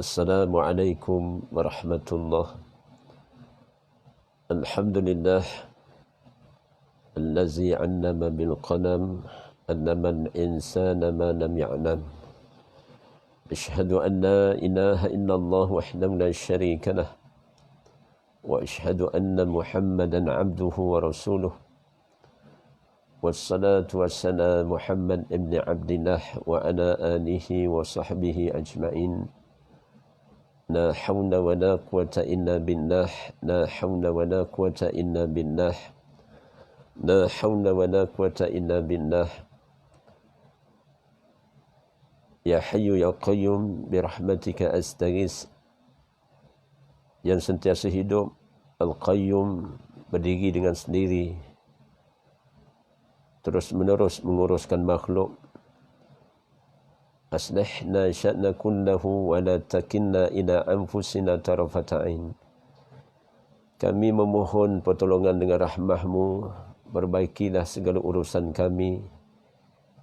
Assalamualaikum warahmatullahi. Alhamdulillah allazi 'allama bil qalam 'allama al-insana ma lam ya'lam. Asyhadu an la ilaha illallah wahdahu la syarika lah wa asyhadu anna Muhammadan 'abduhu wa rasuluh. Wassalatu wassalamu Muhammad ibn Abdillah wa ala alihi wa sahbihi ajma'in. La hawla wa la quwata illa billah. La hawla wa la quwata illa billah. La hawla wa la quwata illa billah. Ya Hayyu ya Qayyum birahmatika astaghis. Yang sentiasa hidup, Al-Qayyum, berdiri dengan sendiri, terus menerus menguruskan makhluk. Aslihna sya'na kullahu wa la takilna ila anfusina tarafata ain. Kami memohon pertolongan dengan rahmah-Mu, perbaikilah segala urusan kami.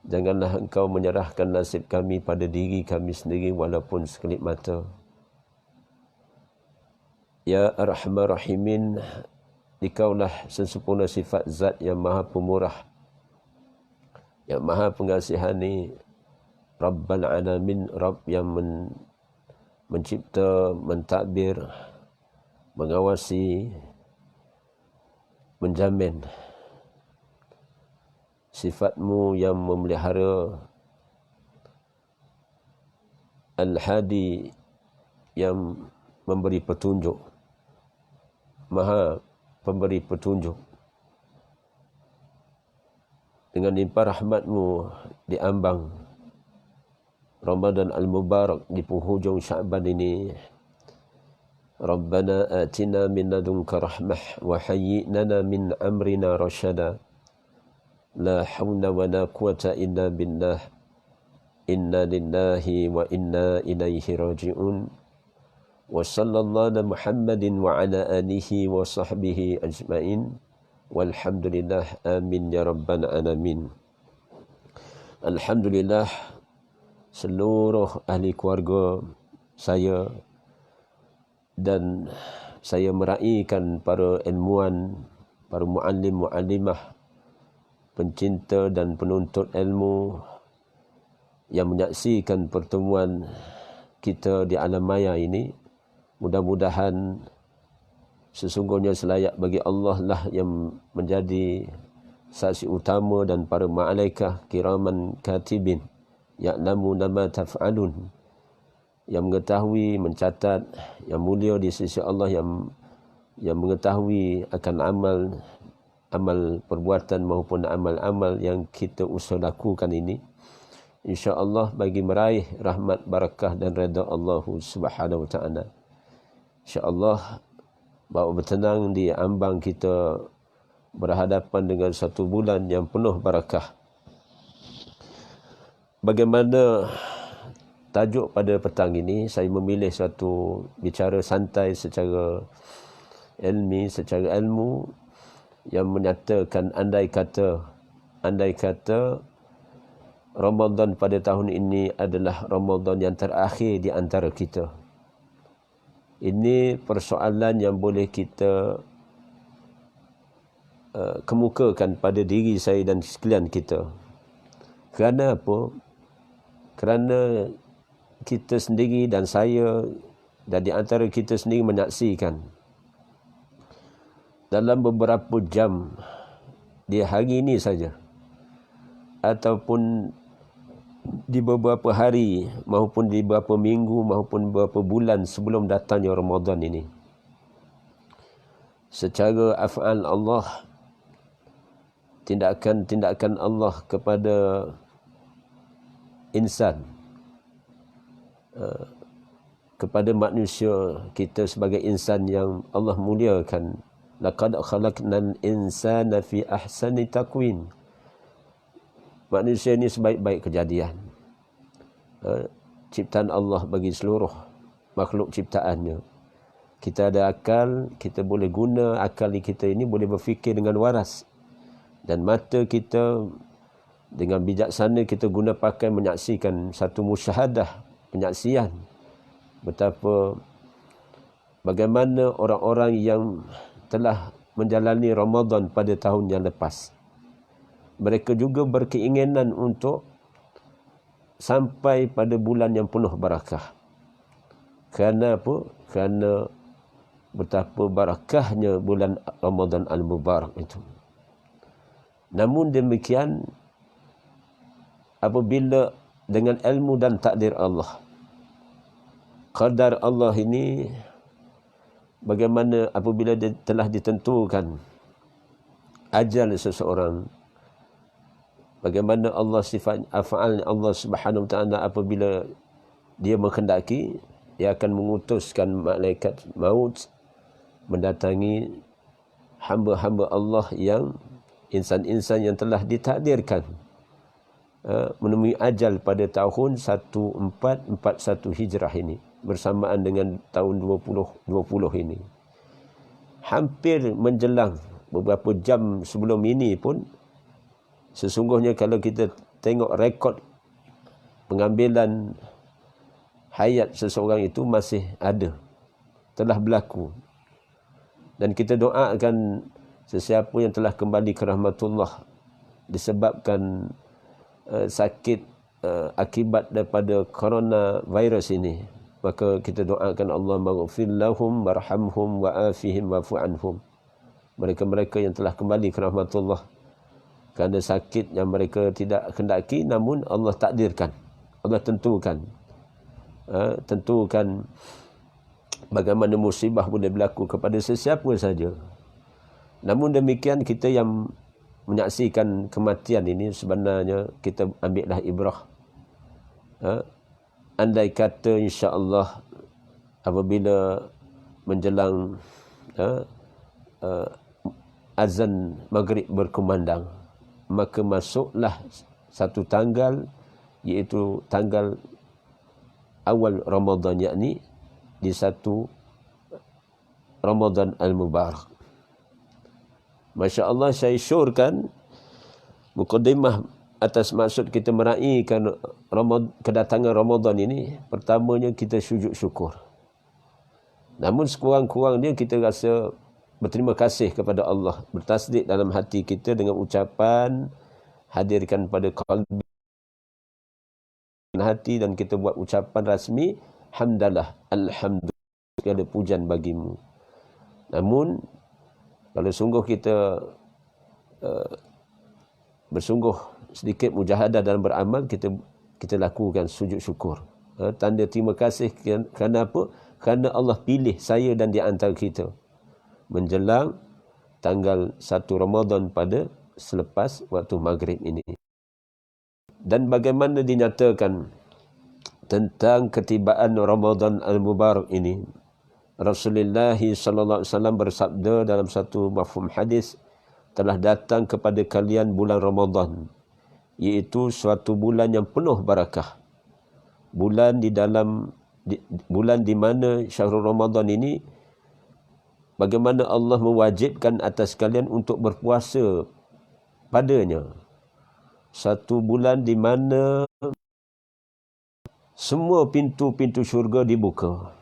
Janganlah Engkau menyerahkan nasib kami pada diri kami sendiri walaupun sekelip mata. Ya Arhamar Rahimin, Dikaulah sesempurna sifat zat yang maha pemurah, yang maha pengasihani, Rabbal Alamin, Rabb yang mencipta, mentadbir, mengawasi, menjamin. Sifat-Mu yang memelihara, Al-Hadi yang memberi petunjuk, maha pemberi petunjuk. Dengan limpah rahmat-Mu diambang Ramadan Al-Mubarak di penghujung Sya'ban ini, Rabbana atina min ladunka rahmah wa hayyi lana min amrina rasyada. La hawla wa la quwata illa billah. Inna lillahi wa inna ilaihi raji'un. Wa sallallahu ala Muhammadin wa ala alihi wa sahbihi ajma'in. Walhamdulillah, amin ya rabbal alamin. Alhamdulillah, seluruh ahli keluarga saya dan saya meraihkan para ilmuwan, para muallim muallimah, pencinta dan penuntut ilmu yang menyaksikan pertemuan kita di alam maya ini. Mudah-mudahan sesungguhnya selayak bagi Allah lah yang menjadi saksi utama dan para malaikat kiraman katibin ya'lamuna ma taf'alun, yang mengetahui, mencatat, yang mulia di sisi Allah, yang mengetahui akan amal perbuatan maupun amal-amal yang kita usaha lakukan ini, insya-Allah bagi meraih rahmat, barakah dan redha Allah Subhanahu wa taala. Insya-Allah bahawa bertenang di ambang kita berhadapan dengan satu bulan yang penuh barakah. Bagaimana tajuk pada petang ini, saya memilih satu bicara santai secara ilmi, secara ilmu, yang menyatakan andai kata Ramadan pada tahun ini adalah Ramadan yang terakhir di antara kita. Ini persoalan yang boleh kita kemukakan pada diri saya dan sekalian kita. Kerana apa? Kerana kita sendiri dan saya dan di antara kita sendiri menyaksikan dalam beberapa jam di hari ini saja, ataupun di beberapa hari maupun di beberapa minggu maupun beberapa bulan sebelum datangnya Ramadan ini, secara af'al Allah, tindakan-tindakan Allah kepada insan, kepada manusia, kita sebagai insan yang Allah muliakan. Laqad khalaqnal insana fi ahsani taqwim. Manusia ini sebaik-baik kejadian. Ciptaan Allah bagi seluruh makhluk ciptaannya. Kita ada akal, kita boleh guna akal kita ini, boleh berfikir dengan waras. Dan mata kita Dengan bijaksana kita guna pakai menyaksikan satu musyahadah, penyaksian betapa bagaimana orang-orang yang telah menjalani Ramadan pada tahun yang lepas. Mereka juga berkeinginan untuk sampai pada bulan yang penuh barakah. Kerana apa? Kerana betapa barakahnya bulan Ramadan Al-Mubarak itu. Namun demikian, apabila dengan ilmu dan takdir Allah, qadar Allah ini bagaimana apabila dia telah ditentukan ajal seseorang, bagaimana Allah sifat af'alnya Allah Subhanahu Wa Taala apabila dia menghendaki, dia akan mengutuskan malaikat maut mendatangi hamba-hamba Allah yang insan-insan yang telah ditakdirkan menemui ajal pada tahun 1441 Hijrah ini, bersamaan dengan tahun 2020 ini. Hampir menjelang beberapa jam sebelum ini pun, sesungguhnya kalau kita tengok rekod pengambilan hayat seseorang itu masih ada, telah berlaku. Dan kita doakan sesiapa yang telah kembali ke rahmatullah disebabkan sakit akibat daripada coronavirus ini, maka kita doakan Allah maghfir lahum warhamhum wa'afihim wa'fu anhum. Mereka-mereka yang telah kembali ke rahmatullah kerana sakit yang mereka tidak kendaki, namun Allah takdirkan, Allah tentukan. Tentukan bagaimana musibah boleh berlaku kepada sesiapa saja. Namun demikian, kita yang menyaksikan kematian ini sebenarnya kita ambillah ibrah. Andai kata insya-Allah apabila menjelang azan maghrib berkumandang, maka masuklah satu tanggal, iaitu tanggal awal Ramadan, yakni di 1 Ramadan Al-Mubarak. Masya Allah, saya syorkan mukaddimah atas maksud kita meraihkan kedatangan Ramadan ini. Pertamanya kita sujud syukur. Namun sekurang-kurangnya kita rasa berterima kasih kepada Allah, bertasdik dalam hati kita dengan ucapan, hadirkan pada qalbi hati, dan kita buat ucapan rasmi, hamdalah, alhamdulillah, segala pujian bagimu. Namun kalau sungguh kita bersungguh sedikit mujahadah dalam beramal, kita lakukan sujud syukur. Tanda terima kasih kerana apa? Kerana Allah pilih saya dan di antara kita menjelang tanggal 1 Ramadan pada selepas waktu maghrib ini. Dan bagaimana dinyatakan tentang ketibaan Ramadan Al-Mubarak ini, Rasulullah sallallahu alaihi wasallam bersabda dalam satu mafhum hadis, telah datang kepada kalian bulan Ramadan, iaitu suatu bulan yang penuh barakah. Bulan di mana syahrul Ramadan ini, bagaimana Allah mewajibkan atas kalian untuk berpuasa padanya. Satu bulan di mana semua pintu-pintu syurga dibuka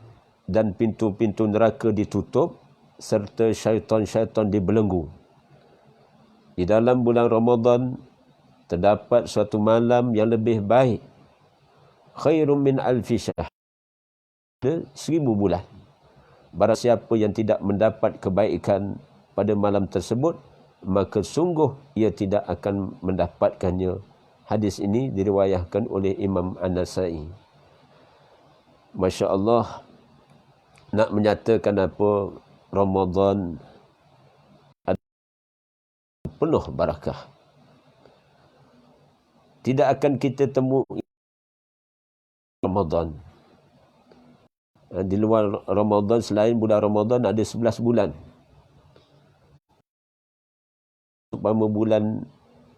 dan pintu-pintu neraka ditutup, serta syaitan-syaitan dibelenggu. Di dalam bulan Ramadan terdapat suatu malam yang lebih baik, khairum min alfi syahr, 1000 bulan. Barang siapa yang tidak mendapat kebaikan pada malam tersebut, maka sungguh ia tidak akan mendapatkannya. Hadis ini diriwayahkan oleh Imam An-Nasai. Masya Allah, nak menyatakan apa? Ramadan penuh barakah. Tidak akan kita temui Ramadan. Di luar Ramadan, selain bulan Ramadan, ada 11 bulan. Umpama bulan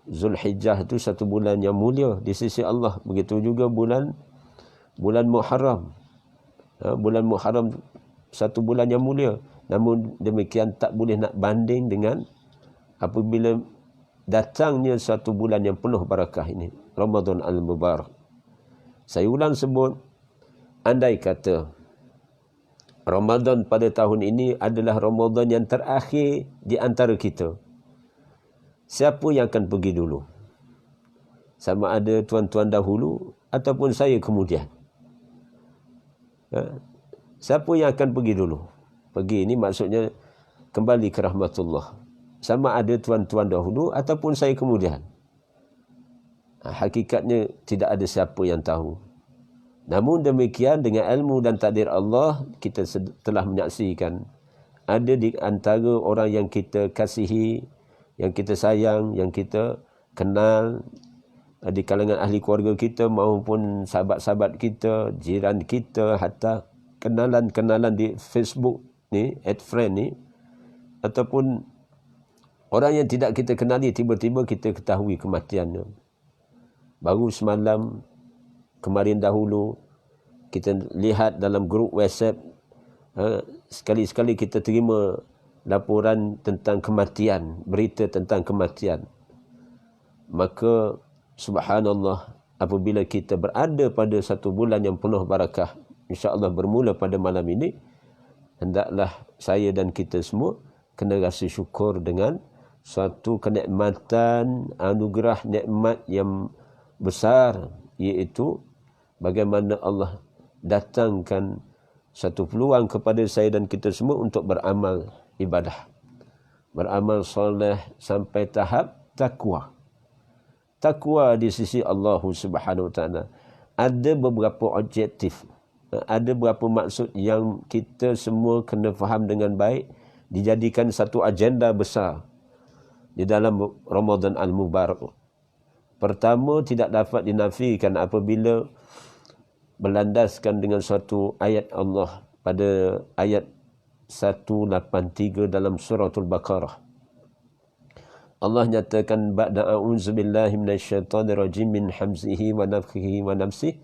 Zulhijjah itu satu bulan yang mulia di sisi Allah. Begitu juga bulan Muharram. Bulan Muharram satu bulan yang mulia. Namun demikian tak boleh nak banding dengan apabila datangnya satu bulan yang penuh barakah ini, Ramadan al-Mubarak. Saya ulang sebut, andai kata Ramadan pada tahun ini adalah Ramadan yang terakhir di antara kita, siapa yang akan pergi dulu? Sama ada tuan-tuan dahulu ataupun saya kemudian. Siapa yang akan pergi dulu? Pergi ini maksudnya kembali ke rahmatullah. Sama ada tuan-tuan dahulu ataupun saya kemudian. Hakikatnya tidak ada siapa yang tahu. Namun demikian, dengan ilmu dan takdir Allah, kita telah menyaksikan ada di antara orang yang kita kasihi, yang kita sayang, yang kita kenal, di kalangan ahli keluarga kita maupun sahabat-sahabat kita, jiran kita, hatta kenalan-kenalan di Facebook ni, add friend ni, ataupun orang yang tidak kita kenali, tiba-tiba kita ketahui kematiannya. Baru semalam, kemarin dahulu, kita lihat dalam grup WhatsApp, sekali-sekali kita terima laporan tentang kematian, berita tentang kematian. Maka subhanallah, apabila kita berada pada satu bulan yang penuh barakah, insya-Allah bermula pada malam ini, hendaklah saya dan kita semua kena rasa syukur dengan suatu kenikmatan, anugerah nikmat yang besar, iaitu bagaimana Allah datangkan satu peluang kepada saya dan kita semua untuk beramal ibadah, beramal soleh sampai tahap takwa. Takwa di sisi Allah Subhanahu Wa Taala ada beberapa objektif, ada beberapa maksud yang kita semua kena faham dengan baik, dijadikan satu agenda besar di dalam Ramadan Al-Mubarak. Pertama, tidak dapat dinafikan apabila berlandaskan dengan suatu ayat Allah pada ayat 183 dalam suratul Baqarah. Allah nyatakan ba'da a'udzu billahi minasyaitonir rajim min hamzihi wa nafthihi wa nafsihi.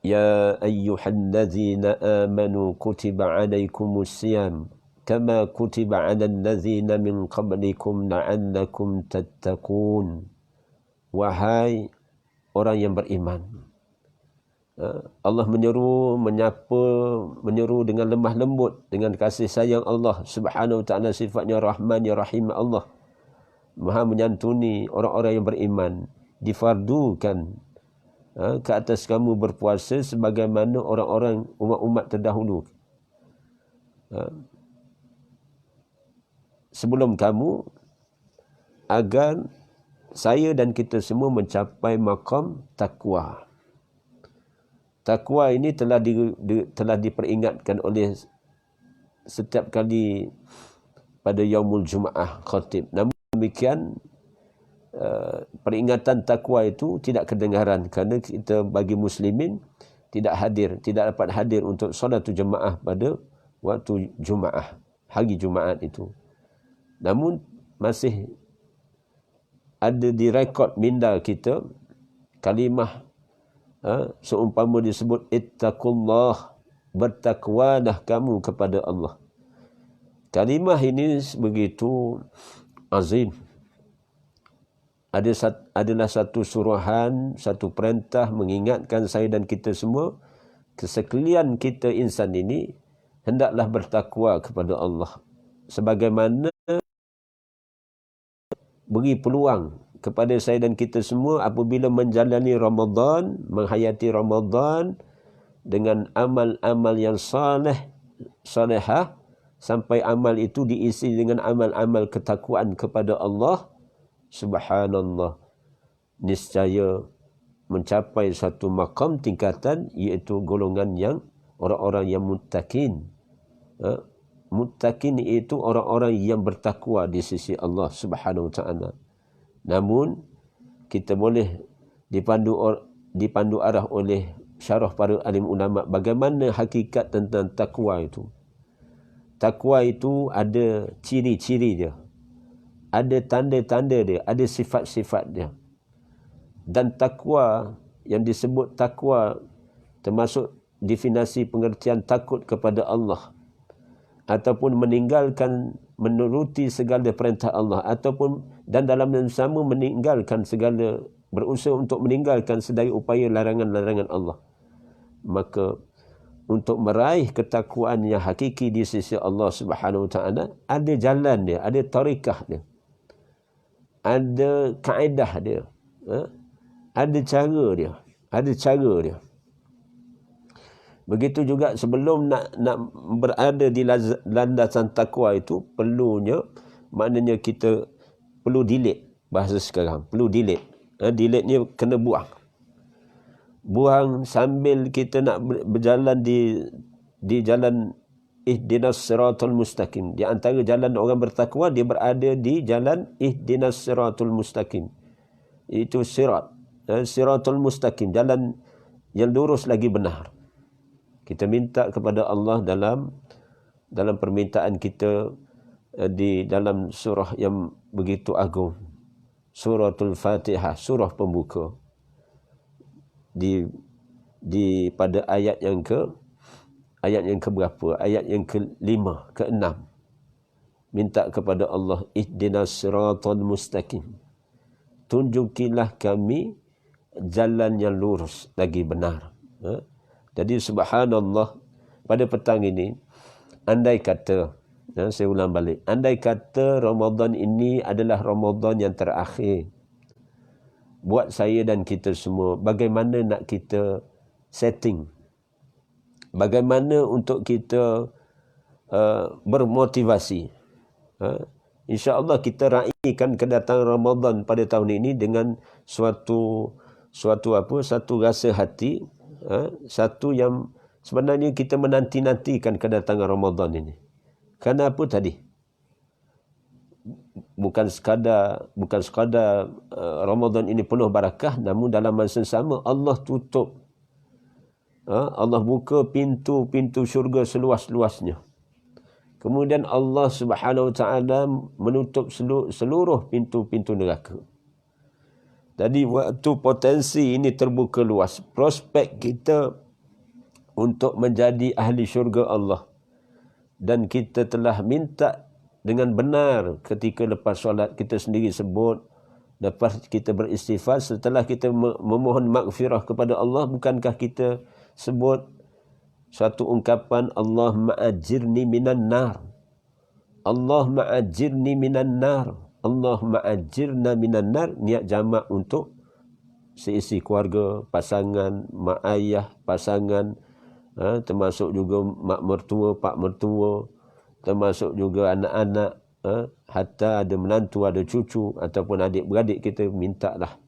Ya ayyuhallazina amanu kutiba 'alaikumus siyam kama kutiba 'alal ladzina min qablikum la'allakum tattaqun. Wahai orang yang beriman, Allah menyeru, menyapa, menyeru dengan lemah lembut, dengan kasih sayang Allah Subhanahu Wa Taala, sifatnya Rahman ya Rahim. Allah Maha menyantuni orang-orang yang beriman. Difardukan ke atas kamu berpuasa sebagaimana orang-orang umat-umat terdahulu sebelum kamu, agar saya dan kita semua mencapai maqam takwa. Takwa ini telah diperingatkan oleh setiap kali pada Yaumul Jumaah khatib. Namun demikian, peringatan takwa itu tidak kedengaran kerana kita bagi muslimin tidak dapat hadir untuk solat jemaah pada waktu Jumaah, hari Jumaat itu. Namun masih ada direkod minda kita kalimah, seumpama disebut ittaqullah, bertakwalah kamu kepada Allah. Kalimah ini begitu azim. Adalah satu suruhan, satu perintah mengingatkan saya dan kita semua, kesekalian kita insan ini hendaklah bertakwa kepada Allah. Sebagaimana beri peluang kepada saya dan kita semua apabila menjalani Ramadan, menghayati Ramadan dengan amal-amal yang salihah, sampai amal itu diisi dengan amal-amal ketakwaan kepada Allah. Subhanallah, niscaya mencapai satu maqam tingkatan, iaitu golongan yang orang-orang yang muttaqin. Muttaqin itu orang-orang yang bertakwa di sisi Allah Subhanahu Wa Taala. Namun kita boleh dipandu arah oleh syarah para alim ulama bagaimana hakikat tentang takwa itu. Takwa itu ada ciri-ciri dia, ada tanda-tanda dia, ada sifat-sifat dia. Dan takwa, yang disebut takwa, termasuk definisi pengertian takut kepada Allah ataupun meninggalkan menuruti segala perintah Allah ataupun dan dalam yang sama meninggalkan segala, berusaha untuk meninggalkan sedaya upaya larangan-larangan Allah, maka untuk meraih ketakwaan yang hakiki di sisi Allah Subhanahu Wa Taala ada jalan dia, ada tarikah dia, ada kaedah dia, ada cara dia, ada cara dia. Begitu juga sebelum nak berada di landasan takwa itu, maknanya kita perlu delete, bahasa sekarang perlu delete. Delete ni kena buang sambil kita nak berjalan di jalan ihdinas siratal mustaqim. Di antara jalan orang bertakwa, dia berada di jalan ihdinas siratal mustaqim. Itu siratul mustaqim, jalan yang lurus lagi benar. Kita minta kepada Allah dalam permintaan kita di dalam surah yang begitu agung, suratul Fatihah, surah pembuka. Pada ayat yang ke berapa? Ayat yang ke-5, ke-6. Minta kepada Allah, ihdinas siratal mustaqim. Tunjukilah kami jalan yang lurus lagi benar. Jadi subhanallah, pada petang ini, andai kata, saya ulang balik, andai kata Ramadan ini adalah Ramadan yang terakhir buat saya dan kita semua, bagaimana nak kita setting? Bagaimana untuk kita bermotivasi? InsyaAllah kita raikan kedatangan Ramadan pada tahun ini dengan suatu rasa hati, satu yang sebenarnya kita menanti-nantikan kedatangan Ramadan ini. Kerana apa tadi? Bukan sekadar Ramadan ini penuh barakah, namun dalam masa sama Allah tutup, Allah buka pintu-pintu syurga seluas-luasnya. Kemudian Allah Subhanahu Wa Taala menutup seluruh pintu-pintu neraka. Jadi waktu potensi ini terbuka luas, prospek kita untuk menjadi ahli syurga Allah. Dan kita telah minta dengan benar ketika lepas solat kita sendiri sebut, lepas kita beristighfar, setelah kita memohon maghfirah kepada Allah, bukankah kita sebut satu ungkapan, Allahumma ajirni minan nar, Allahumma ajirni minan nar, Allahumma ajirna minan nar. Niat jamak untuk seisi keluarga, pasangan, mak ayah, pasangan, termasuk juga mak mertua, pak mertua, termasuk juga anak-anak, hatta ada menantu, ada cucu ataupun adik-beradik, kita mintalah.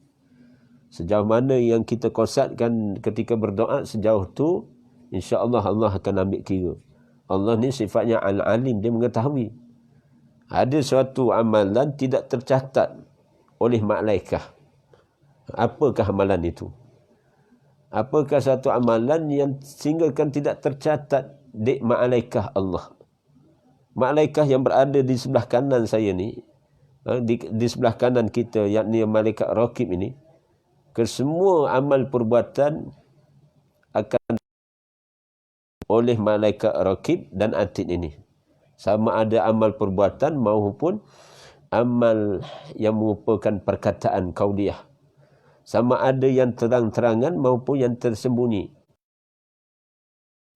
Sejauh mana yang kita qasatkan ketika berdoa, sejauh tu insya-Allah Allah akan ambil kira. Allah ni sifatnya al-alim, dia mengetahui. Ada suatu amalan tidak tercatat oleh malaikat. Apakah amalan itu? Apakah satu amalan yang sehinggakan tidak tercatat di malaikat Allah? Malaikat yang berada di sebelah kanan saya ni, di sebelah kanan kita, yakni malaikat raqib ini, kesemua amal perbuatan akan oleh malaikat raqib dan atid ini. Sama ada amal perbuatan maupun amal yang merupakan perkataan qauliyah. Sama ada yang terang-terangan maupun yang tersembunyi,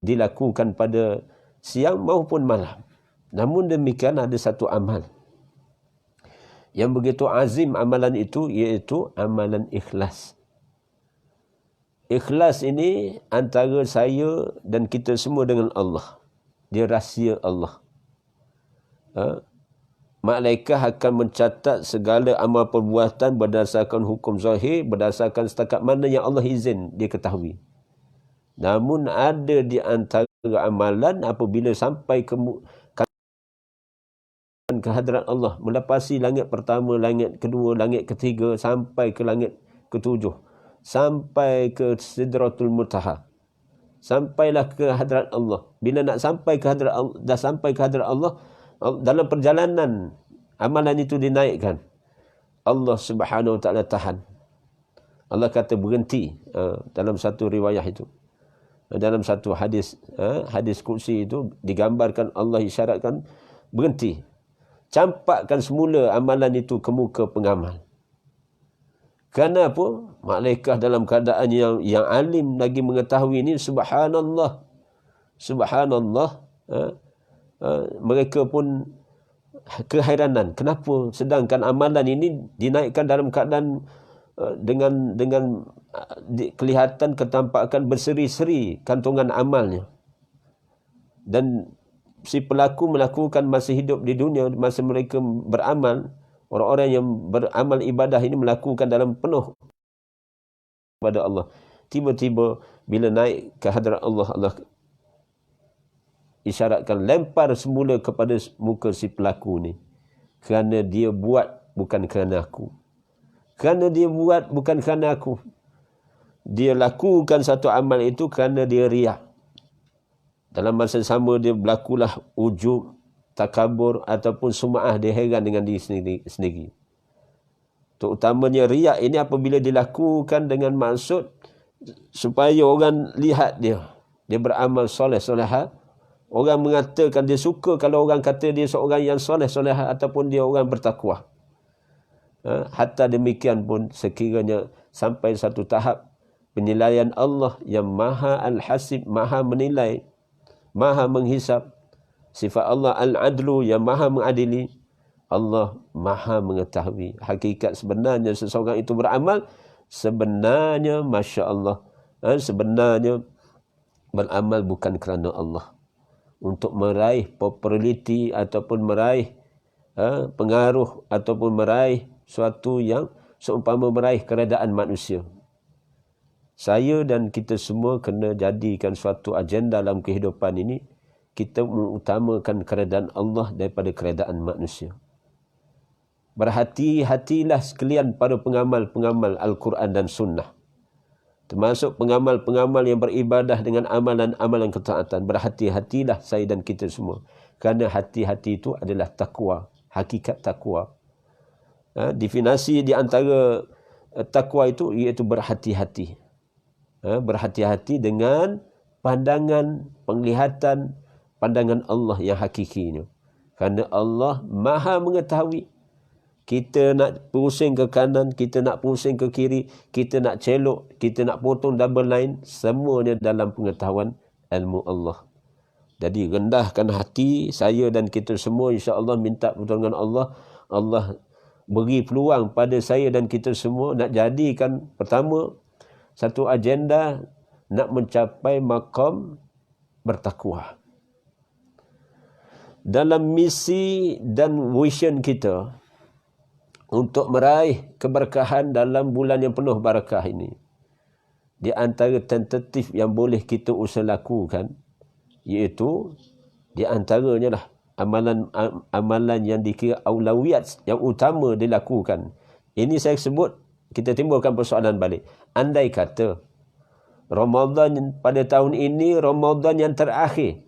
dilakukan pada siang maupun malam. Namun demikian ada satu amal yang begitu azim, amalan itu iaitu amalan ikhlas. Ikhlas ini antara saya dan kita semua dengan Allah. Dia rahsia Allah. Malaikat akan mencatat segala amal perbuatan berdasarkan hukum zahir, berdasarkan setakat mana yang Allah izin dia ketahui. Namun ada di antara amalan apabila sampai ke hadrat Allah, melepasi langit pertama, langit kedua, langit ketiga, sampai ke langit ketujuh, sampai ke Sidratul Muntaha, sampailah ke hadrat Allah. Bila nak sampai ke hadrat Allah, dah sampai ke hadrat Allah, dalam perjalanan amalan itu dinaikkan, Allah Subhanahu Wa Taala tahan. Allah kata berhenti, dalam satu riwayah itu. Dalam satu hadis, hadis kursi itu digambarkan Allah isyaratkan berhenti. campakkan semula amalan itu ke muka pengamal. Kerana apa? Malaikat dalam keadaan yang alim lagi mengetahui ini, subhanallah. Subhanallah. Mereka pun kehairanan. Kenapa? Sedangkan amalan ini dinaikkan dalam keadaan dengan kelihatan ketampakan berseri-seri kantongan amalnya. Dan si pelaku melakukan masa hidup di dunia, masa mereka beramal, orang-orang yang beramal ibadah ini melakukan dalam penuh kepada Allah. Tiba-tiba bila naik ke hadrat Allah, Allah isyaratkan lempar semula kepada muka si pelaku ni. Kerana dia buat bukan kerana aku. Kerana dia buat bukan kerana aku. Dia lakukan satu amal itu kerana dia riak. Dalam masa sama dia berlakulah ujub, takabur ataupun sum'ah, dia heran dengan diri sendiri. Terutamanya riak ini apabila dilakukan dengan maksud supaya orang lihat dia beramal soleh-solehah. Orang mengatakan dia suka kalau orang kata dia seorang yang soleh-solehah ataupun dia orang bertakwa. Hatta demikian pun sekiranya sampai satu tahap penilaian Allah yang maha al-hasib, maha menilai, maha menghisap. Sifat Allah al-adlu yang maha mengadili. Allah maha mengetahui hakikat sebenarnya seseorang itu beramal. Sebenarnya Masya Allah, sebenarnya beramal bukan kerana Allah, untuk meraih populariti ataupun meraih pengaruh ataupun meraih suatu yang seumpama meraih keredaan manusia. Saya dan kita semua kena jadikan suatu agenda dalam kehidupan ini, kita mengutamakan keredaan Allah daripada keredaan manusia. Berhati-hatilah sekalian para pengamal-pengamal Al-Quran dan Sunnah. Termasuk pengamal-pengamal yang beribadah dengan amalan-amalan ketaatan. Berhati-hatilah saya dan kita semua. Kerana hati-hati itu adalah takwa. Hakikat takwa. Definisi di antara takwa itu iaitu berhati-hati. Berhati-hati dengan pandangan, penglihatan, pandangan Allah yang hakikinya. Kerana Allah maha mengetahui. Kita nak pusing ke kanan, kita nak pusing ke kiri, kita nak celok, kita nak potong double line, semuanya dalam pengetahuan ilmu Allah. Jadi rendahkan hati saya dan kita semua, insya-Allah minta pertolongan Allah. Allah beri peluang pada saya dan kita semua nak jadikan pertama satu agenda nak mencapai maqam bertakwa. Dalam misi dan vision kita untuk meraih keberkahan dalam bulan yang penuh barakah ini, di antara tentatif yang boleh kita usaha lakukan, iaitu di antaranya lah amalan yang dikira aulawiyat, yang utama dilakukan. Ini saya sebut, kita timbulkan persoalan balik. Andai kata Ramadan pada tahun ini Ramadan yang terakhir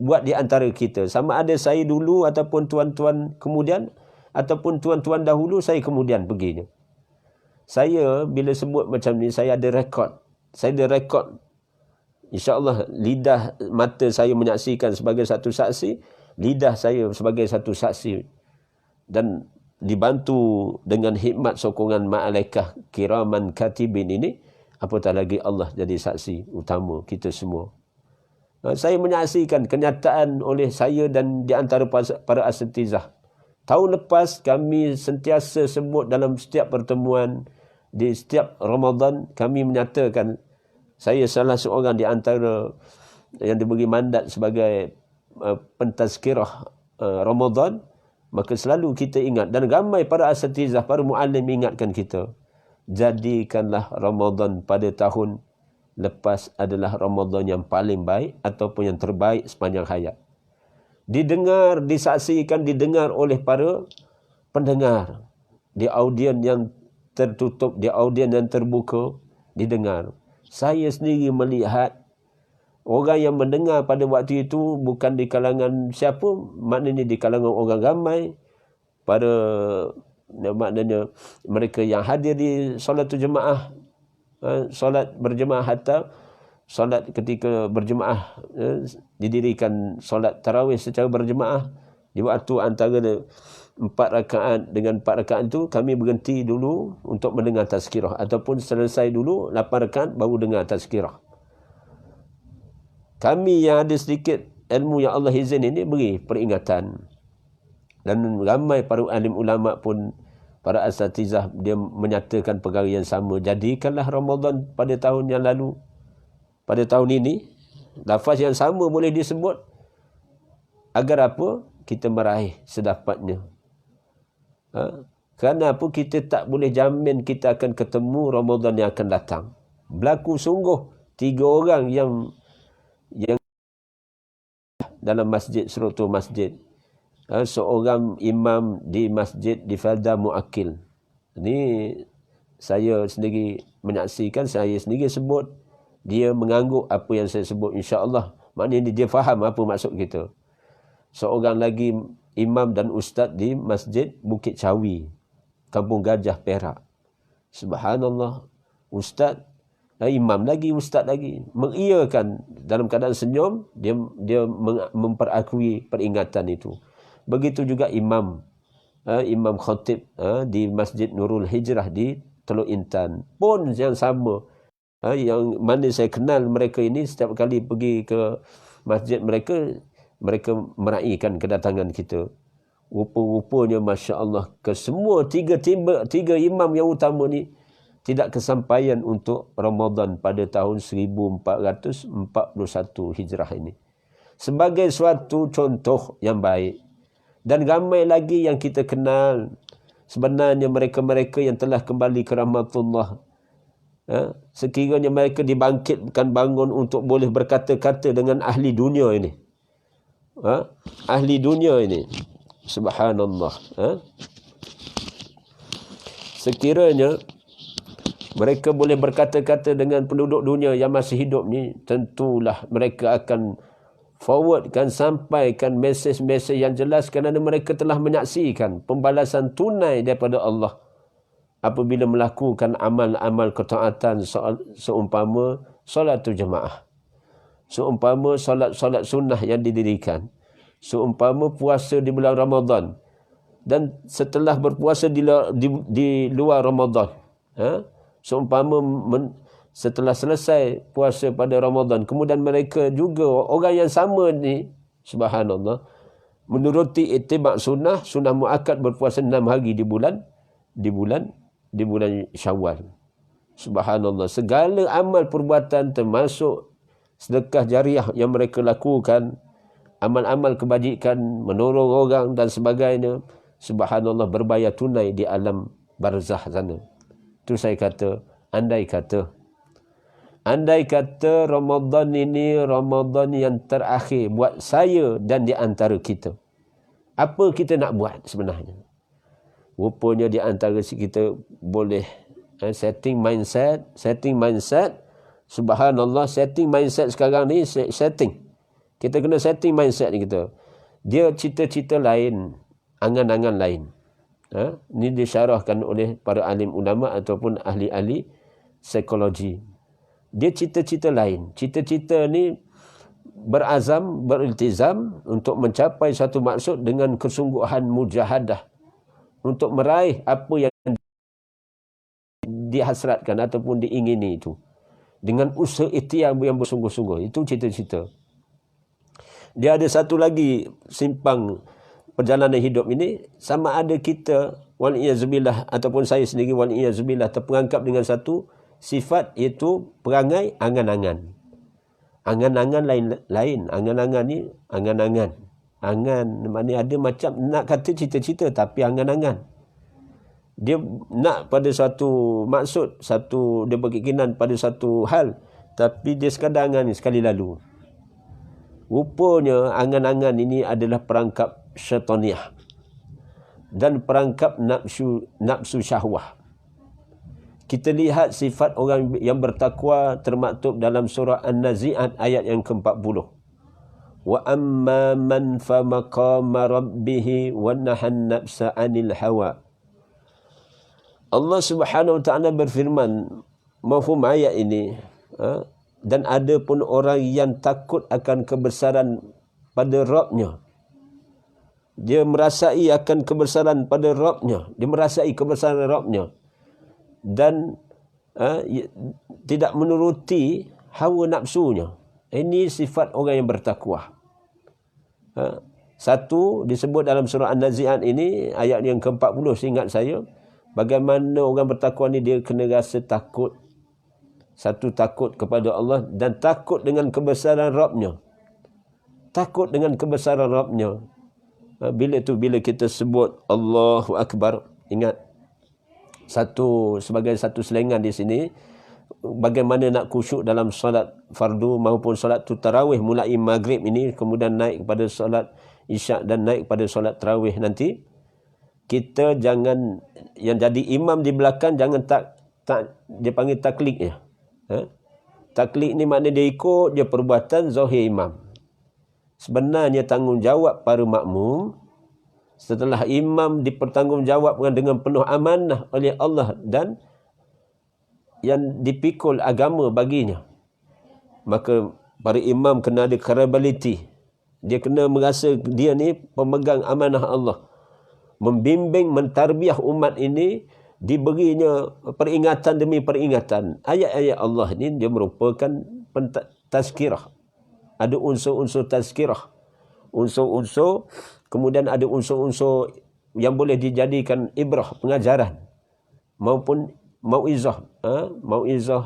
buat di antara kita, sama ada saya dulu ataupun tuan-tuan kemudian, ataupun tuan-tuan dahulu saya kemudian perginya. Saya bila sebut macam ni, saya ada rekod. Saya ada rekod. InsyaAllah lidah mata saya menyaksikan sebagai satu saksi, lidah saya sebagai satu saksi. Dan dibantu dengan hikmat sokongan malaikah kiraman katibin ini, apatah lagi Allah jadi saksi utama kita semua. Saya menyaksikan kenyataan oleh saya dan di antara para asatizah. Tahun lepas kami sentiasa sebut dalam setiap pertemuan, di setiap Ramadan kami menyatakan, saya salah seorang di antara yang diberi mandat sebagai pentazkirah Ramadan, maka selalu kita ingat, dan ramai para asatizah, para muallim ingatkan kita, jadikanlah Ramadan pada tahun lepas adalah Ramadan yang paling baik ataupun yang terbaik sepanjang hayat. Didengar, disaksikan, didengar oleh para pendengar. Di audien yang tertutup, di audien yang terbuka, didengar. Saya sendiri melihat orang yang mendengar pada waktu itu bukan di kalangan siapa, maknanya di kalangan orang ramai, para maknanya mereka yang hadir di solat jemaah, solat berjemaah, hatta solat ketika berjemaah, didirikan solat tarawih secara berjemaah, Di waktu antara 4 rakaat dengan 4 rakaat itu kami berhenti dulu untuk mendengar tazkirah, ataupun selesai dulu 8 rakaat baru dengar tazkirah. Kami yang ada sedikit ilmu yang Allah izin ini beri peringatan. Dan ramai para alim ulama pun, para asatizah, dia menyatakan perkara yang sama. Jadikanlah Ramadan pada tahun yang lalu, pada tahun ini, lafaz yang sama boleh disebut. Agar apa? Kita meraih sedapatnya. Kerana apa? Kita tak boleh jamin kita akan ketemu Ramadan yang akan datang. Berlaku sungguh 3 orang yang dalam masjid, struktur masjid. Seorang imam di masjid di Felda Muakil. Ini saya sendiri menyaksikan, saya sendiri sebut. Dia mengangguk apa yang saya sebut, insya-Allah. Maknanya dia faham apa maksud kita. Seorang lagi imam dan ustaz di masjid Bukit Cawi, Kampung Gajah, Perak. Subhanallah, ustaz, imam lagi, ustaz lagi, mengiyakan dalam keadaan senyum, dia memperakui peringatan itu. Begitu juga imam khatib di Masjid Nurul Hijrah di Teluk Intan pun yang sama. Yang mana saya kenal mereka ini, setiap kali pergi ke masjid mereka meraihkan kedatangan kita. Rupa-rupanya Masya Allah, kesemua tiga imam yang utama ni tidak kesampaian untuk Ramadan pada tahun 1441 Hijrah ini. Sebagai suatu contoh yang baik. Dan ramai lagi yang kita kenal. Sebenarnya mereka-mereka yang telah kembali ke rahmatullah, sekiranya mereka dibangkitkan bangun untuk boleh berkata-kata dengan ahli dunia ini. Ahli dunia ini. Subhanallah. Sekiranya mereka boleh berkata-kata dengan penduduk dunia yang masih hidup ni, tentulah mereka akan forwardkan, sampaikan mesej-mesej yang jelas, kerana mereka telah menyaksikan pembalasan tunai daripada Allah apabila melakukan amal-amal ketaatan seumpama solatul jemaah, seumpama solat sunnah yang didirikan, seumpama puasa di bulan Ramadan, dan setelah berpuasa di luar Ramadan, seumpama setelah selesai puasa pada Ramadan, kemudian mereka juga orang yang sama ni, subhanallah, menuruti ittiba' sunnah muakkad, berpuasa 6 hari di bulan Syawal. Subhanallah, segala amal perbuatan termasuk sedekah jariah yang mereka lakukan, amal-amal kebajikan, menolong orang dan sebagainya, subhanallah, berbayar tunai di alam barzah sana. Itu saya kata, andai kata Ramadan ini Ramadan yang terakhir buat saya dan di antara kita, apa kita nak buat sebenarnya? Rupanya di antara kita boleh setting mindset. Subhanallah, setting mindset sekarang ni, kita kena setting mindset ni kita. Dia cita-cita lain, angan-angan lain. Ini disyarahkan oleh para alim ulama ataupun ahli-ahli psikologi. Dia cita-cita lain. Cita-cita ni berazam, beriltizam untuk mencapai satu maksud dengan kesungguhan mujahadah, untuk meraih apa yang dihasratkan ataupun diingini itu, dengan usaha ikhtiar yang bersungguh-sungguh. Itu cita-cita. Dia ada satu lagi simpang perjalanan hidup ini, sama ada kita wal'iyazubillah ataupun saya sendiri wal'iyazubillah terperangkap dengan satu sifat, iaitu perangai angan-angan. Angan-angan lain. Angan-angan ni angan-angan. Angan maknanya ada macam nak kata cita-cita, tapi angan-angan. Dia nak pada satu maksud, dia berkeinginan pada satu hal, tapi dia sekadar angan ni sekali lalu. Rupanya angan-angan ini adalah perangkap syaitaniah dan perangkap nafsu syahwah. Kita lihat sifat orang yang bertakwa termaktub dalam surah An-Nazi'at ayat yang ke-40. Wa amma man fa maqama rabbih wa nahan nafsa 'anil hawa. Allah Subhanahu wa taala berfirman, mafhum ayat ini, dan ada pun orang yang takut akan kebesaran pada Rabb-Nya, Dia merasai akan kebesaran pada Rabbnya. Dia merasai kebesaran Rabbnya. Dan tidak menuruti hawa nafsunya. Ini sifat orang yang bertakwa. Satu disebut dalam surah An-Nazi'at ini, ayat yang ke-40 seingat saya. Bagaimana orang bertakwa ni dia kena rasa takut. Satu, takut kepada Allah dan takut dengan kebesaran Rabbnya. Takut dengan kebesaran Rabbnya. Bila kita sebut Allahu Akbar, ingat sebagai satu selengan di sini, bagaimana nak khusyuk dalam solat fardu maupun solat tarawih mulai maghrib ini, kemudian naik kepada solat isyak dan naik kepada solat tarawih nanti. Kita jangan, yang jadi imam di belakang jangan tak dia panggil taklid ya. Taklid ni maknanya dia ikut dia perbuatan zahir imam. Sebenarnya tanggungjawab para makmum setelah imam dipertanggungjawabkan dengan penuh amanah oleh Allah dan yang dipikul agama baginya, maka para imam kena ada credibility. Dia kena merasa dia ni pemegang amanah Allah, membimbing, mentarbiah umat ini, diberinya peringatan demi peringatan. Ayat-ayat Allah ni dia merupakan tazkirah. Ada unsur-unsur tazkirah, unsur-unsur, kemudian ada unsur-unsur yang boleh dijadikan ibrah, pengajaran, maupun mauizah,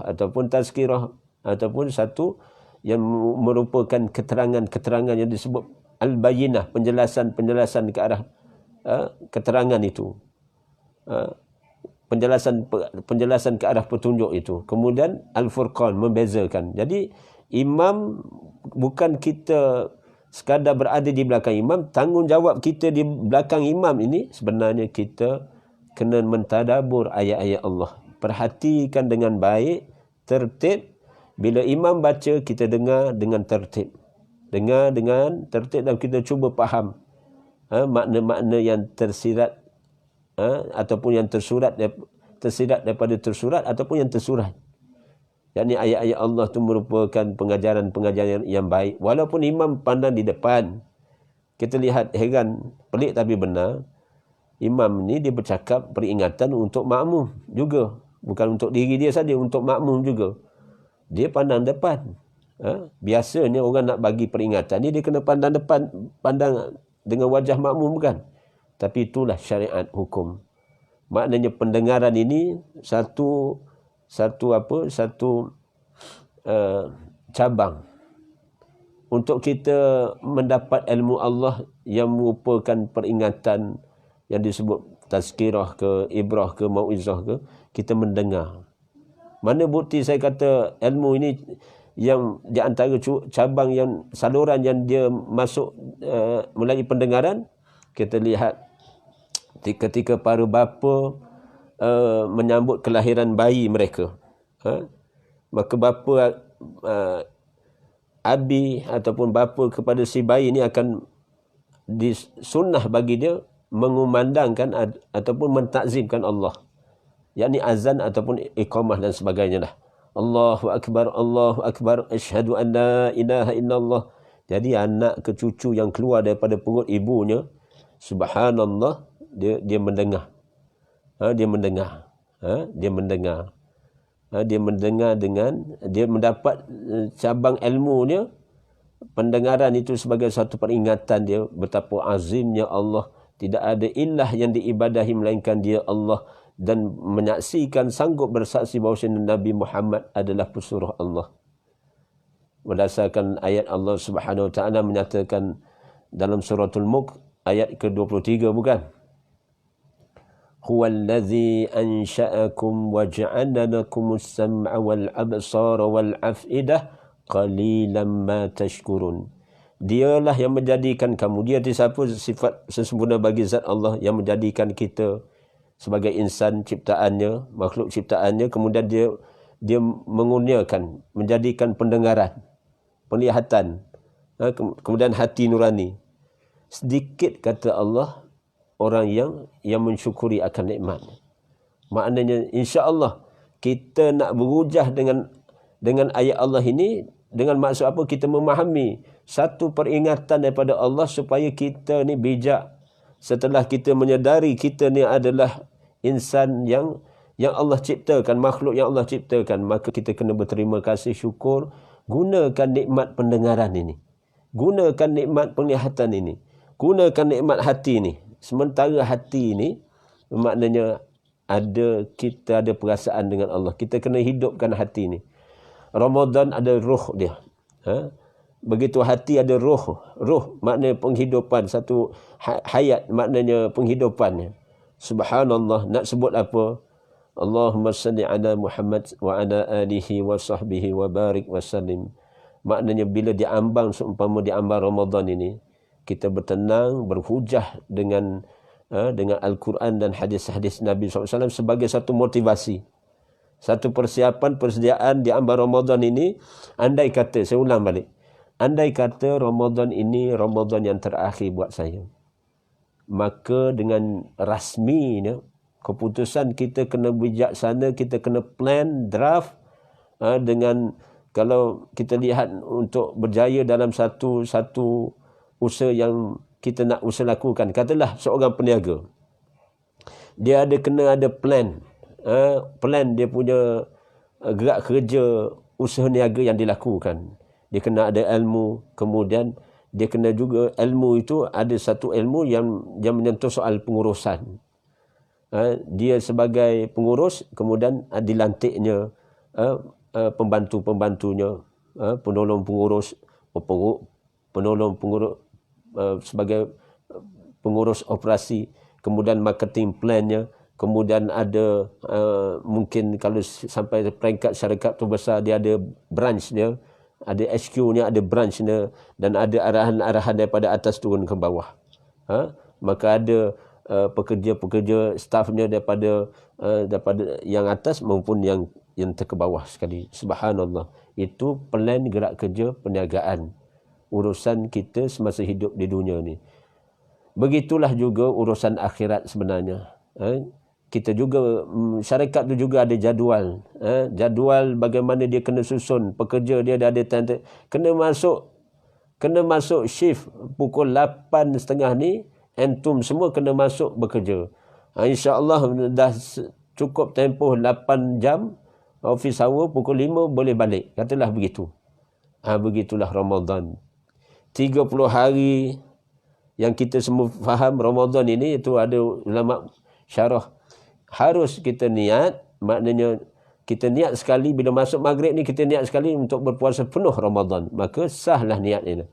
ataupun tazkirah, ataupun satu yang merupakan keterangan-keterangan yang disebut al-bayinah, penjelasan-penjelasan ke arah keterangan itu, penjelasan ke arah petunjuk itu. Kemudian al-furqan, membezakan. Jadi imam bukan kita sekadar berada di belakang imam. Tanggungjawab kita di belakang imam ini sebenarnya kita kena mentadabur ayat-ayat Allah. Perhatikan dengan baik, tertib. Bila imam baca, kita dengar dengan tertib. Dengar dengan tertib dan kita cuba faham makna-makna yang tersirat ataupun yang tersirat daripada tersurat ataupun yang tersurat. Yakni ayat-ayat Allah itu merupakan pengajaran-pengajaran yang baik. Walaupun imam pandang di depan, kita lihat heran, pelik tapi benar. Imam ni dia bercakap peringatan untuk makmum juga. Bukan untuk diri dia saja, untuk makmum juga. Dia pandang depan. Biasanya orang nak bagi peringatan ni, dia kena pandang depan, pandang dengan wajah makmum bukan. Tapi itulah syariat hukum. Maknanya pendengaran ini satu cabang untuk kita mendapat ilmu Allah yang merupakan peringatan yang disebut tazkirah ke, ibrah ke, mauizah ke, kita mendengar. Mana bukti saya kata ilmu ini yang di antara cabang yang saluran yang dia masuk melalui pendengaran? Kita lihat ketika para bapa menyambut kelahiran bayi mereka, maka bapa abi ataupun bapa kepada si bayi ini akan disunnah bagi dia mengumandangkan ataupun mentakzimkan Allah, yakni azan ataupun iqamah dan sebagainya lah. Allahu akbar, asyhadu an la ilaha illallah. Jadi anak ke cucu yang keluar daripada perut ibunya, subhanallah, dia mendengar. Dia mendengar dengan dia mendapat cabang ilmunya. Pendengaran itu sebagai satu peringatan dia betapa azimnya Allah. Tidak ada ilah yang diibadahi melainkan dia Allah, dan menyaksikan, sanggup bersaksi bahawa Nabi Muhammad adalah pesuruh Allah. Berdasarkan ayat Allah Subhanahu Wa Taala menyatakan dalam suratul Mulk ayat ke-23 bukan? Huwallazi ansha'akum wa ja'ala lakumus sam'a wal absara wal af'idah qalilan ma tashkurun. Dialah yang menjadikan kamu. Dia siapa? Sifat sesempurna bagi zat Allah yang menjadikan kita sebagai insan ciptaannya, makhluk ciptaannya. Kemudian dia mengurniakan, menjadikan pendengaran, penglihatan, kemudian hati nurani. Sedikit kata Allah orang yang mensyukuri akan nikmat. Maknanya insya-Allah kita nak berujah dengan ayat Allah ini dengan maksud apa? Kita memahami satu peringatan daripada Allah supaya kita ni bijak setelah kita menyadari kita ni adalah insan yang Allah ciptakan, makhluk yang Allah ciptakan, maka kita kena berterima kasih, syukur, gunakan nikmat pendengaran ini, gunakan nikmat penglihatan ini, gunakan nikmat hati ini. Sementara hati ini maknanya kita ada perasaan dengan Allah. Kita kena hidupkan hati ini. Ramadan ada roh dia. Begitu hati ada roh. Roh maknanya penghidupan, satu hayat maknanya penghidupannya. Subhanallah, nak sebut apa? Allahumma salli ala Muhammad wa ala alihi wa sahbihi wa barik wa sallim. Maknanya bila diambang, seumpama diambang Ramadan ini, kita bertenang, berhujah dengan Al-Quran dan hadis-hadis Nabi SAW sebagai satu motivasi, satu persiapan, persediaan di ambang Ramadan ini. Andai kata, saya ulang balik, andai kata Ramadan ini Ramadan yang terakhir buat saya, maka dengan rasminya keputusan kita kena bijaksana, kita kena plan, draft, dengan, kalau kita lihat untuk berjaya dalam satu usaha yang kita nak usaha lakukan. Katalah seorang peniaga, dia kena ada plan, plan dia punya gerak kerja usaha niaga yang dilakukan. Dia kena ada ilmu, kemudian dia kena juga ilmu itu ada satu ilmu yang menyentuh soal pengurusan. Dia sebagai pengurus, kemudian dilantiknya pembantu-pembantunya, penolong pengurus, sebagai pengurus operasi, kemudian marketing plannya, kemudian ada mungkin kalau sampai peringkat syarikat tu besar, dia ada branch dia, ada HQ-nya, ada branch-nya, dan ada arahan-arahan daripada atas turun ke bawah. Maka ada pekerja-pekerja staffnya daripada yang atas maupun yang ke bawah sekali. Subhanallah. Itu plan gerak kerja perniagaan, urusan kita semasa hidup di dunia ni. Begitulah juga urusan akhirat sebenarnya. Kita juga, syarikat tu juga ada jadual. Jadual bagaimana dia kena susun. Pekerja dia dah ada kena masuk shift pukul 8.30 ni, antum semua kena masuk bekerja. InsyaAllah dah cukup tempoh 8 jam, office hour, pukul 5 boleh balik. Katalah begitu. Begitulah Ramadan. 30 hari yang kita semua faham Ramadan ini, itu ada ulama syarah. Harus kita niat, maknanya kita niat sekali bila masuk maghrib ni, kita niat sekali untuk berpuasa penuh Ramadan. Maka sahlah niat ini.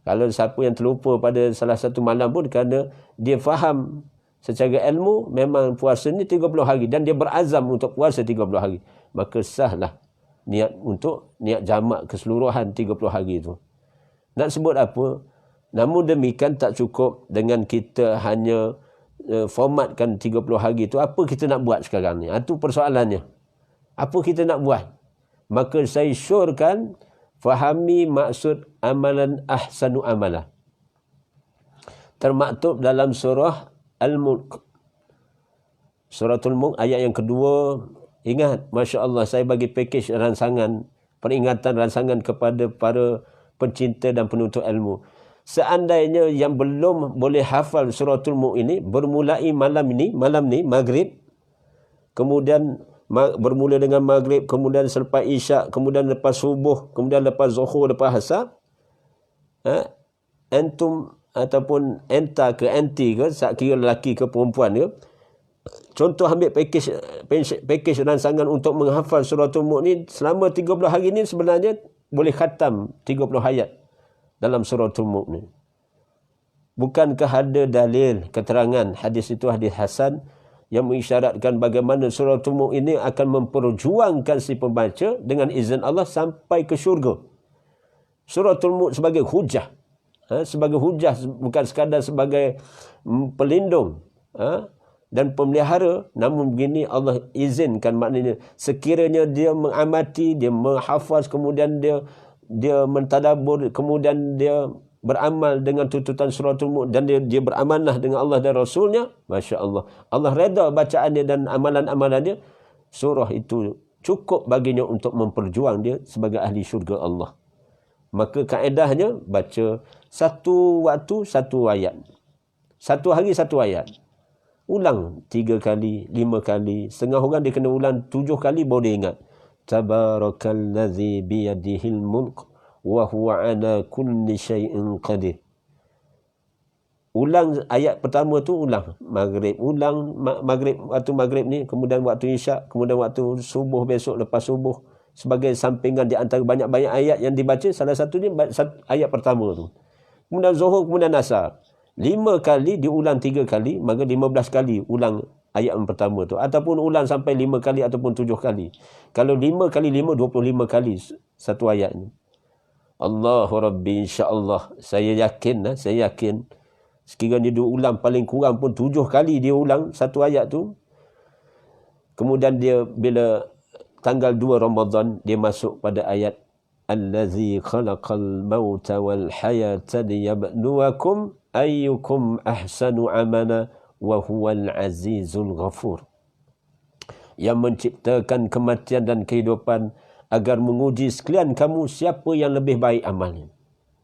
Kalau siapa yang terlupa pada salah satu malam pun, kerana dia faham secara ilmu memang puasa ni 30 hari dan dia berazam untuk puasa 30 hari, maka sahlah niat untuk niat jamak keseluruhan 30 hari itu. Nak sebut apa? Namun demikian tak cukup dengan kita hanya formatkan 30 hari itu. Apa kita nak buat sekarang ni? Itu persoalannya. Apa kita nak buat? Maka saya syorkan, fahami maksud amalan ahsanu amalah. Termaktub dalam surah Al-Mulk. Suratul Mulk ayat yang kedua. Ingat, Masya Allah, saya bagi package ransangan, peringatan ransangan kepada para pencinta dan penuntut ilmu. Seandainya yang belum boleh hafal suratul Mulk ini, bermulai malam ni, maghrib, kemudian bermula dengan maghrib, kemudian selepas isyak, kemudian lepas subuh, kemudian lepas zuhur, lepas asar, antum ataupun enta ke anti ke, tak kira lelaki ke perempuan ke, contoh ambil package ransangan untuk menghafal suratul Mulk ni, selama 30 hari ni sebenarnya boleh khatam 30 ayat dalam suratul Mulk ni. Bukankah ada dalil, keterangan, hadis itu hadis hasan, yang mengisyaratkan bagaimana suratul Mulk ini akan memperjuangkan si pembaca dengan izin Allah sampai ke syurga. Suratul Mulk sebagai hujah, sebagai hujah, bukan sekadar sebagai pelindung dan pemelihara. Namun begini Allah izinkan, maknanya sekiranya dia mengamati, dia menghafaz, kemudian dia mentadabbur, kemudian dia beramal dengan tuntutan suratul Mulk, dan dia beramanah dengan Allah dan Rasulnya, Masya Allah, Allah reda bacaannya dan amalan-amalannya, surah itu cukup baginya untuk memperjuang dia sebagai ahli syurga Allah. Maka kaedahnya baca satu waktu satu ayat. Satu hari satu ayat. Ulang 3 kali, 5 kali. Setengah orang dia kena ulang 7 kali baru dia ingat. Tabarakalladzi biyadihil mulk wa huwa ala kulli syai'in qadir. Ulang ayat pertama tu, ulang maghrib, ulang maghrib, waktu maghrib ni, kemudian waktu isyak, kemudian waktu subuh besok lepas subuh, sebagai sampingan di antara banyak-banyak ayat yang dibaca. Salah satunya ayat pertama tu. Kemudian zuhur, kemudian asar. 5 kali diulang 3 kali, maka 15 kali ulang ayat yang pertama tu. Ataupun ulang sampai 5 kali ataupun 7 kali. Kalau 5 kali 5, 25 kali satu ayat ni. Allahu Rabbi, insyaAllah. Saya yakin. Sekiranya dia ulang paling kurang pun 7 kali dia ulang satu ayat tu. Kemudian dia bila tanggal 2 Ramadan, dia masuk pada ayat Allazi khalaqal mauta wal hayata liyabluwakum ayyukum ahsanu amala wa huwal azizul ghafur. Yang menciptakan kematian dan kehidupan agar menguji sekalian kamu siapa yang lebih baik amalnya.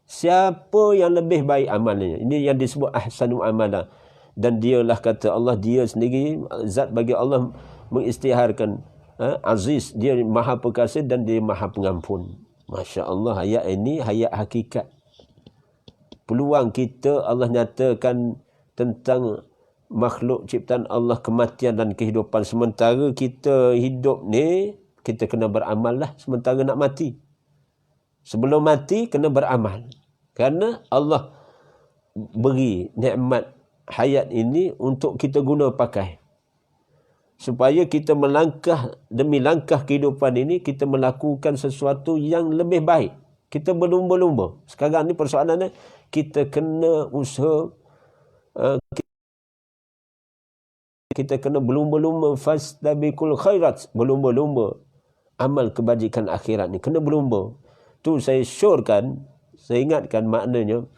Siapa yang lebih baik amalnya. Ini yang disebut ahsanu amala. Dan dialah, kata Allah, dia sendiri, zat bagi Allah mengisytiharkan aziz, dia maha perkasa dan dia maha pengampun. Masya Allah, ayat ini ayat hakikat. Peluang kita, Allah nyatakan tentang makhluk ciptaan Allah, kematian dan kehidupan. Sementara kita hidup ni, kita kena beramal lah sementara nak mati. Sebelum mati kena beramal. Kerana Allah beri nikmat hayat ini untuk kita guna pakai. Supaya kita melangkah demi langkah kehidupan ini, kita melakukan sesuatu yang lebih baik. Kita berlumba-lumba. Sekarang ni persoalannya, kita kena usaha, kita kena berlumba-lumba, fastabiqul khairat, berlumba-lumba amal kebajikan akhirat ni, kena berlumba. Tu saya syorkan, saya ingatkan maknanya,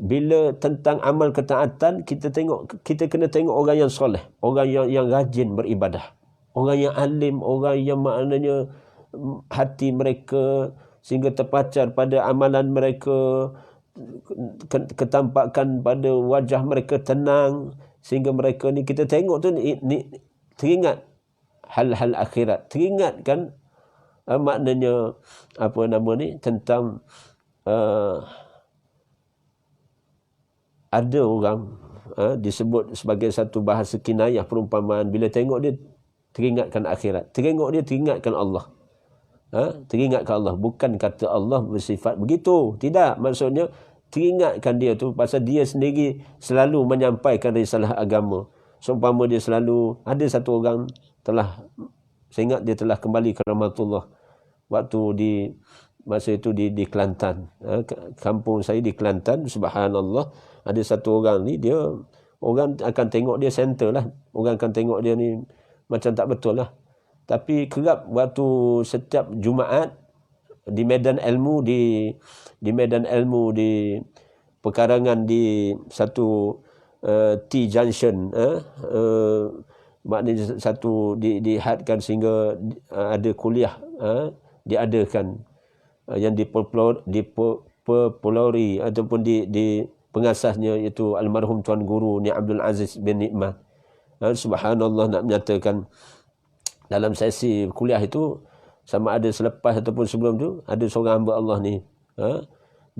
bila tentang amal ketaatan, kita kena tengok orang yang soleh, orang yang rajin beribadah, orang yang alim, orang yang maknanya hati mereka sehingga terpacar pada amalan mereka, ketampakan pada wajah mereka tenang, sehingga mereka ni, kita tengok tu ni teringat hal-hal akhirat, teringat kan maknanya apa nama ni, tentang ada orang disebut sebagai satu bahasa kinayah, perumpamaan, bila tengok dia teringatkan akhirat, tengok dia teringatkan Allah. Teringatkan Allah, bukan kata Allah bersifat begitu, tidak, maksudnya teringatkan dia tu pasal dia sendiri selalu menyampaikan risalah agama. Seumpama dia selalu, ada satu orang telah, saya ingat dia telah kembali ke rahmatullah waktu di masa itu di Kelantan, kampung saya di Kelantan. Subhanallah, ada satu orang ni, dia orang akan tengok dia center lah, orang akan tengok dia ni macam tak betul lah. Tapi kerap waktu setiap Jumaat di medan ilmu, di medan ilmu di pekarangan di satu T junction, maknanya satu dihadkan sehingga ada kuliah diadakan yang dipopulari ataupun di pengasasnya, iaitu almarhum Tuan Guru Ni Abdul Aziz bin Nikmat. Subhanallah, nak menyatakan dalam sesi kuliah itu, sama ada selepas ataupun sebelum tu, ada seorang hamba Allah ni,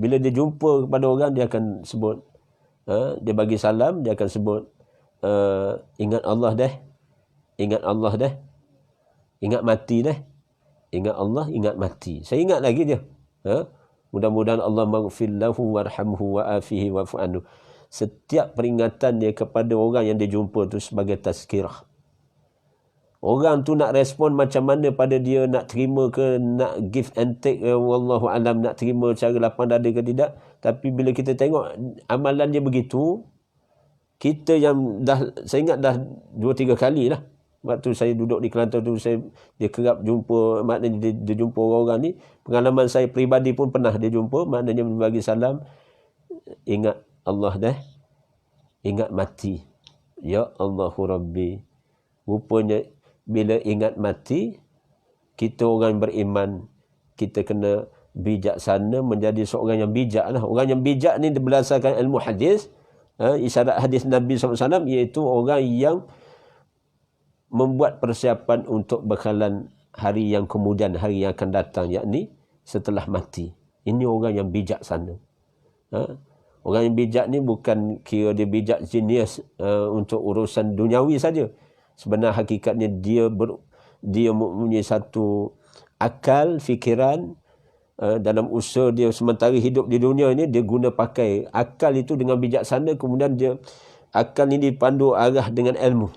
bila dia jumpa kepada orang, dia akan sebut, dia bagi salam, dia akan sebut, ingat Allah deh, ingat Allah deh, ingat mati deh, ingat Allah, ingat mati. Saya ingat lagi dia. Mudah-mudahan Allah maghfir lahu warhamhu wa'afihi wa'fu anhu. Setiap peringatan dia kepada orang yang dia jumpa tu sebagai tazkirah. Orang tu nak respon macam mana pada dia, nak terima ke, nak give and take, wallahu alam, nak terima cara lapang dada ke tidak. Tapi bila kita tengok amalan dia begitu, kita yang dah, saya ingat dah 2-3 kali lah, waktu saya duduk di Kelantan tu, dia kerap jumpa, maknanya dia jumpa orang-orang ni. Pengalaman saya peribadi pun pernah dia jumpa, maknanya bagi salam, ingat Allah dah, ingat mati. Ya Allahu Rabbi. Rupanya bila ingat mati, kita orang beriman, kita kena bijaksana, menjadi seorang yang bijak lah. Orang yang bijak ni berdasarkan ilmu hadis, isyarat hadis Nabi SAW, iaitu orang yang membuat persiapan untuk bekalan hari yang kemudian, hari yang akan datang, yakni setelah mati. Ini orang yang bijaksana. Orang yang bijak ni bukan kira dia bijak genius untuk urusan duniawi saja. Sebenarnya hakikatnya dia mempunyai satu akal, fikiran, dalam usaha dia sementara hidup di dunia ini, dia guna pakai akal itu dengan bijaksana, kemudian akal ini dipandu arah dengan ilmu.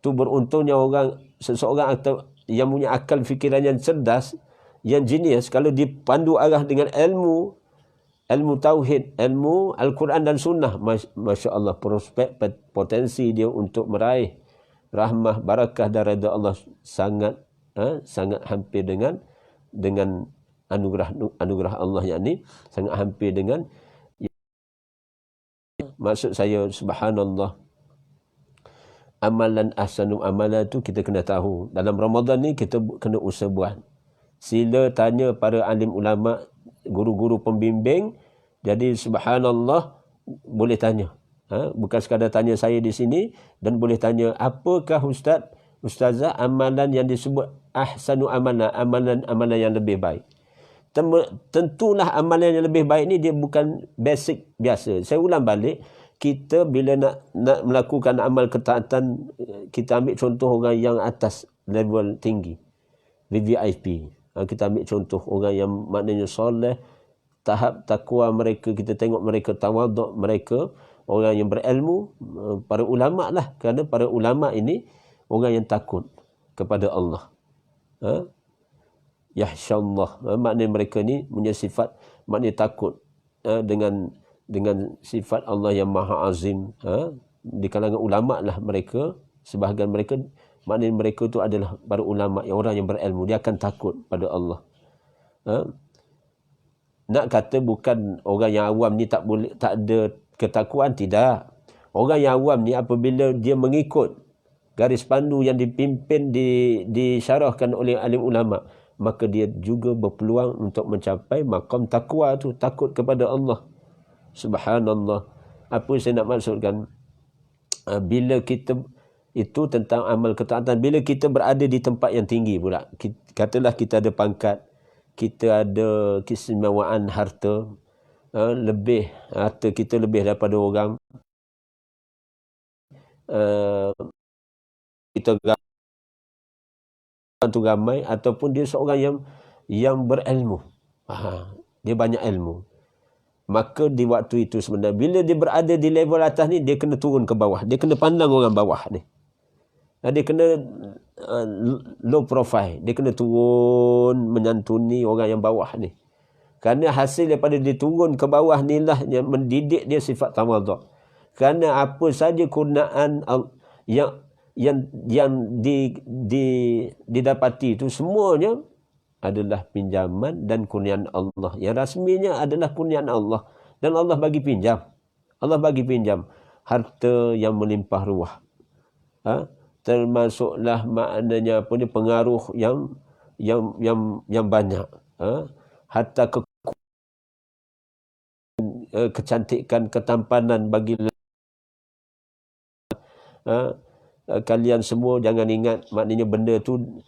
Tu beruntungnya seseorang atau yang punya akal fikiran yang cerdas, yang jenius, kalau dipandu arah dengan ilmu tauhid, ilmu Al-Quran dan Sunnah, Masya Allah, prospek potensi dia untuk meraih rahmah, barakah dan redha Allah sangat hampir dengan anugerah Allah, yakni sangat hampir dengan. Maksud saya, subhanallah, amalan ahsanu amalan tu kita kena tahu. Dalam Ramadan ni kita kena usaha buat. Sila tanya para alim ulama, guru-guru pembimbing. Jadi subhanallah, boleh tanya. Bukan sekadar tanya saya di sini, dan boleh tanya, apakah ustazah amalan yang disebut ahsanu amalan yang lebih baik. Tentulah amalan yang lebih baik ni dia bukan basic biasa. Saya ulang balik, kita bila nak melakukan amal ketaatan, kita ambil contoh orang yang atas level tinggi, VVIP. Kita ambil contoh orang yang maknanya soleh, tahap takwa mereka, kita tengok mereka tawaduk, mereka orang yang berilmu, para ulama lah. Kerana para ulama ini orang yang takut kepada Allah. Yahsyallah, maknanya mereka ni punya sifat, maknanya takut dengan sifat Allah yang maha azim. Di kalangan ulama lah mereka, sebahagian mereka, maknanya mereka tu adalah para ulama, orang yang berilmu, dia akan takut pada Allah. Nak kata bukan orang yang awam ni tak ada ketakwaan, tidak. Orang yang awam ni apabila dia mengikut garis pandu yang dipimpin, disyarahkan oleh alim ulama, maka dia juga berpeluang untuk mencapai maqam takwa tu, takut kepada Allah. Subhanallah. Apa saya nak maksudkan? Bila kita itu tentang amal ketaatan, bila kita berada di tempat yang tinggi pula, katalah kita ada pangkat, kita ada keistimewaan harta, harta kita lebih daripada orang, kita tu ramai, ataupun dia seorang yang berilmu, dia banyak ilmu, maka di waktu itu sebenarnya bila dia berada di level atas ni, dia kena turun ke bawah, dia kena pandang orang bawah ni, dia kena low profile, dia kena turun menyantuni orang yang bawah ni. Kerana hasil daripada dia turun ke bawah ni lah yang mendidik dia sifat tawaduk. Kerana apa saja kurniaan yang didapati itu semuanya adalah pinjaman dan kurniaan Allah. Yang rasminya adalah kurniaan Allah, dan Allah bagi pinjam. Allah bagi pinjam harta yang melimpah ruah. Termasuklah maknanya apa ni, pengaruh yang banyak. Harta kecantikan, ketampanan bagi kalian semua. Jangan ingat maknanya benda tu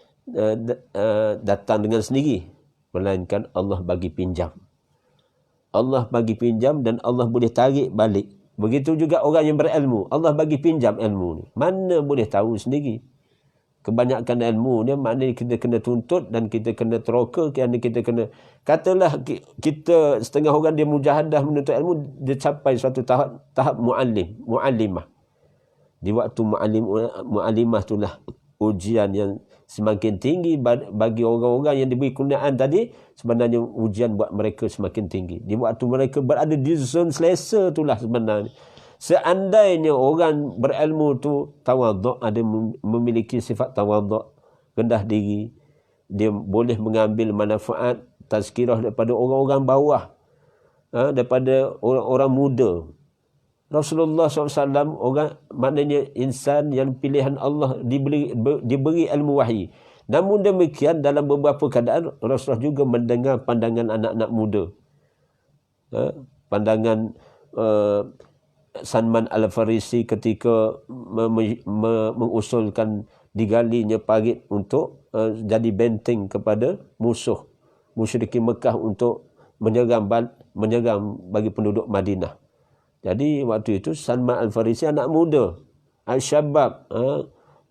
datang dengan sendiri, melainkan Allah bagi pinjam. Allah bagi pinjam dan Allah boleh tarik balik. Begitu juga orang yang berilmu, Allah bagi pinjam ilmu ni. Mana boleh tahu sendiri. Kebanyakan ilmu ni maknanya kita kena tuntut dan kita kena teroka, kerana kita kena, katalah kita setengah orang dia mujahadah menuntut ilmu, dia capai suatu tahap muallimah. Di waktu muallimah itulah ujian yang semakin tinggi bagi orang-orang yang diberi kurniaan tadi. Sebenarnya ujian buat mereka semakin tinggi. Di waktu mereka berada di zon selesa itulah sebenarnya. Seandainya orang berilmu tu tawaduk, ada memiliki sifat tawaduk, rendah diri, dia boleh mengambil manfaat tazkirah daripada orang-orang bawah, daripada orang-orang muda. Rasulullah SAW orang, maknanya insan yang pilihan Allah, diberi ilmu wahyi. Namun demikian dalam beberapa keadaan Rasulullah juga mendengar pandangan anak-anak muda, pandangan Salman Al-Farisi ketika mengusulkan digalinya parit untuk jadi benteng kepada musuh musyrikin Mekah untuk menyerang bagi penduduk Madinah. Jadi waktu itu Salman Al-Farisi anak muda, al-syabab,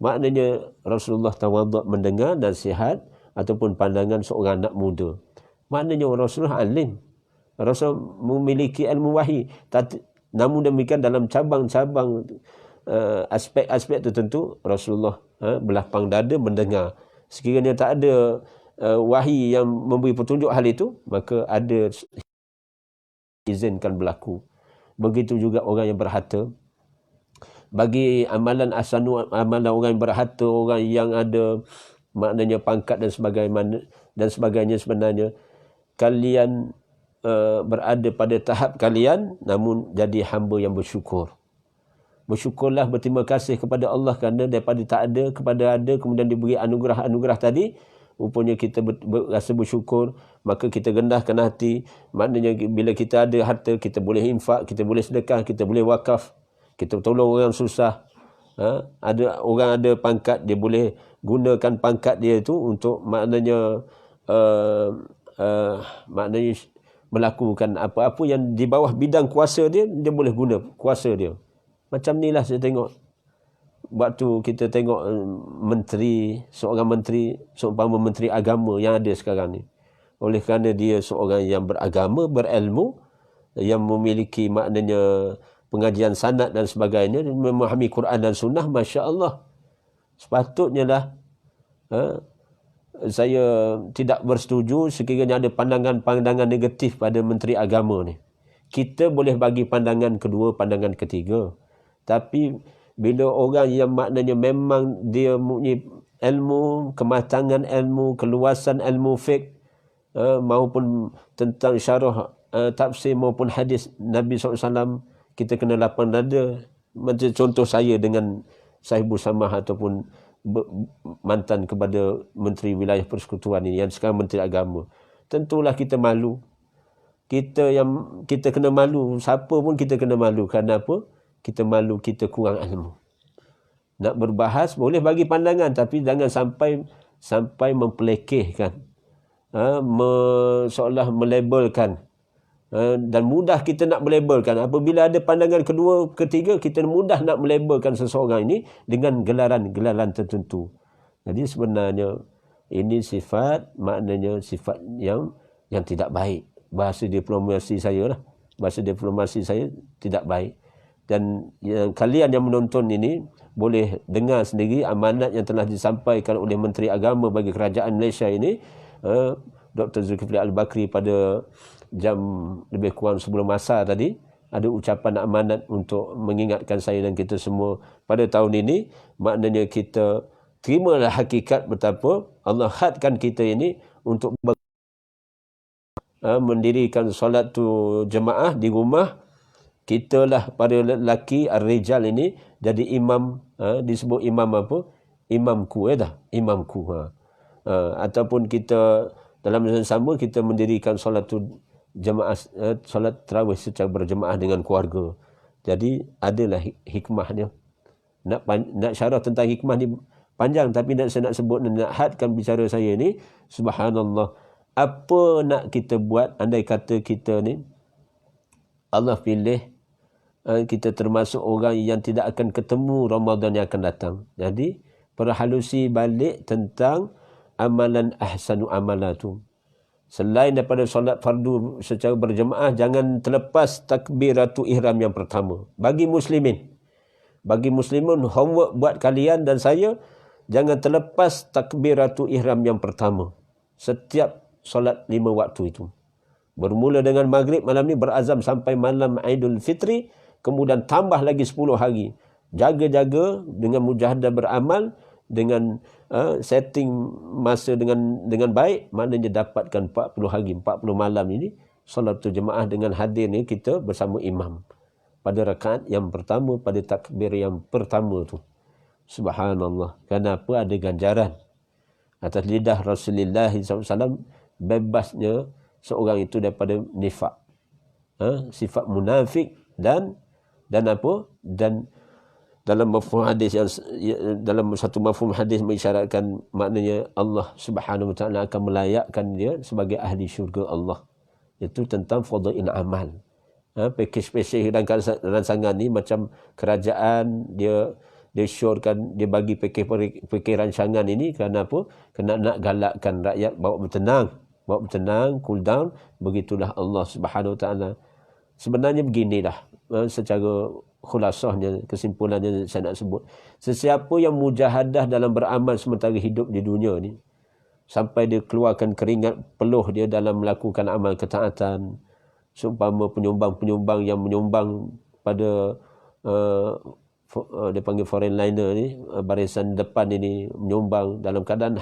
maknanya Rasulullah tawaduk mendengar nasihat ataupun pandangan seorang anak muda. Maknanya Rasulullah alim, Rasul memiliki ilmu wahyi. Namun demikian dalam cabang-cabang aspek-aspek tertentu Rasulullah berlapang dada mendengar. Sekiranya tak ada wahyi yang memberi petunjuk hal itu, maka ada izinkan berlaku. Begitu juga orang yang berharta. Bagi amalan asanu, amalan orang yang berharta, orang yang ada maknanya pangkat dan sebagainya sebenarnya kalian berada pada tahap kalian, namun jadi hamba yang bersyukur. Bersyukurlah, berterima kasih kepada Allah kerana daripada tak ada kepada ada, kemudian diberi anugerah-anugerah tadi. Rupanya kita rasa bersyukur, maka kita rendahkan hati. Maknanya bila kita ada harta, kita boleh infak, kita boleh sedekah, kita boleh wakaf, kita tolong orang susah. Ada orang ada pangkat, dia boleh gunakan pangkat dia itu untuk maknanya maknanya melakukan apa-apa yang di bawah bidang kuasa dia, dia boleh guna kuasa dia. Macam inilah saya tengok. Waktu kita tengok seorang menteri, seumpama menteri agama yang ada sekarang ni. Oleh kerana dia seorang yang beragama, berilmu, yang memiliki maknanya pengajian sanad dan sebagainya, memahami Quran dan Sunnah, Masya Allah. Sepatutnya lah saya tidak bersetuju sekiranya ada pandangan-pandangan negatif pada menteri agama ni. Kita boleh bagi pandangan kedua, pandangan ketiga. Tapi bila orang yang maknanya memang dia mempunyai ilmu, kematangan ilmu, keluasan ilmu fiqh, maupun tentang syarah tafsir maupun hadis Nabi SAW, kita kena lapang dada. Macam contoh saya dengan Sahibu Samah ataupun mantan kepada Menteri Wilayah Persekutuan ini, yang sekarang Menteri Agama. Tentulah kita malu. Kita kena malu. Siapa pun kita kena malu. Kerana apa? Kita malu kita kurang ilmu. Nak berbahas boleh bagi pandangan, tapi jangan sampai mempelekehkan, seolah melabelkan. Dan mudah kita nak melabelkan. Apabila ada pandangan kedua, ketiga, kita mudah nak melabelkan seseorang ini dengan gelaran-gelaran tertentu. Jadi sebenarnya ini sifat, maknanya sifat yang tidak baik. Bahasa diplomasi saya lah. Bahasa diplomasi saya tidak baik. Dan kalian yang menonton ini boleh dengar sendiri amanat yang telah disampaikan oleh Menteri Agama bagi Kerajaan Malaysia ini, Dr. Zulkifli Al-Bakri, pada jam lebih kurang sebelum asar tadi, ada ucapan amanat untuk mengingatkan saya dan kita semua pada tahun ini. Maknanya kita terimalah hakikat betapa Allah hadkan kita ini untuk mendirikan solat tu jemaah di rumah. Kita lah para lelaki ar-rijal ini jadi imam, disebut imam apa? Imamku imamku. Ataupun kita dalam masa sama kita mendirikan solat tu jemaah, solat tarawih secara berjemaah dengan keluarga. Jadi adalah hikmahnya. Nak syarah tentang hikmah ni panjang, tapi saya nak sebut, nak hadkan bicara saya ni, subhanallah. Apa nak kita buat andai kata kita ni Allah pilih kita termasuk orang yang tidak akan ketemu Ramadan yang akan datang. Jadi perhalusi balik tentang amalan ahsanu amalatu. Selain daripada solat fardu secara berjemaah, jangan terlepas takbiratu ihram yang pertama. Bagi muslimin, homework buat kalian dan saya, jangan terlepas takbiratu ihram yang pertama setiap solat 5 waktu itu. Bermula dengan maghrib malam ni, berazam sampai malam Aidul Fitri, kemudian tambah lagi 10 hari. Jaga-jaga dengan mujahadah beramal, dengan setting masa dengan baik, maknanya dapatkan 40 hari, 40 malam ini solat jemaah dengan hadir ni kita bersama imam pada rakaat yang pertama, pada takbir yang pertama tu. Subhanallah. Kenapa? Ada ganjaran atas lidah Rasulullah SAW, bebasnya seorang itu daripada nifak, sifat munafik dan apa? Dan dalam mafhum hadis dalam satu mafhum hadis mengisyaratkan maknanya Allah Subhanahu wa taala akan melayakkan dia sebagai ahli syurga Allah. Itu tentang fadail amal. Pakej spesial dan rancangan ni macam kerajaan dia syorkan, dia bagi pakej rancangan ini kerana apa? Kena nak galakkan rakyat bawa bertenang, cool down. Begitulah Allah Subhanahu wa taala. Sebenarnya beginilah secara khulasahnya, kesimpulannya saya nak sebut. Sesiapa yang mujahadah dalam beramal sementara hidup di dunia ni, sampai dia keluarkan keringat peluh dia dalam melakukan amal ketaatan, seumpama penyumbang-penyumbang yang menyumbang pada dia panggil foreign liner ni, barisan depan ini menyumbang dalam keadaan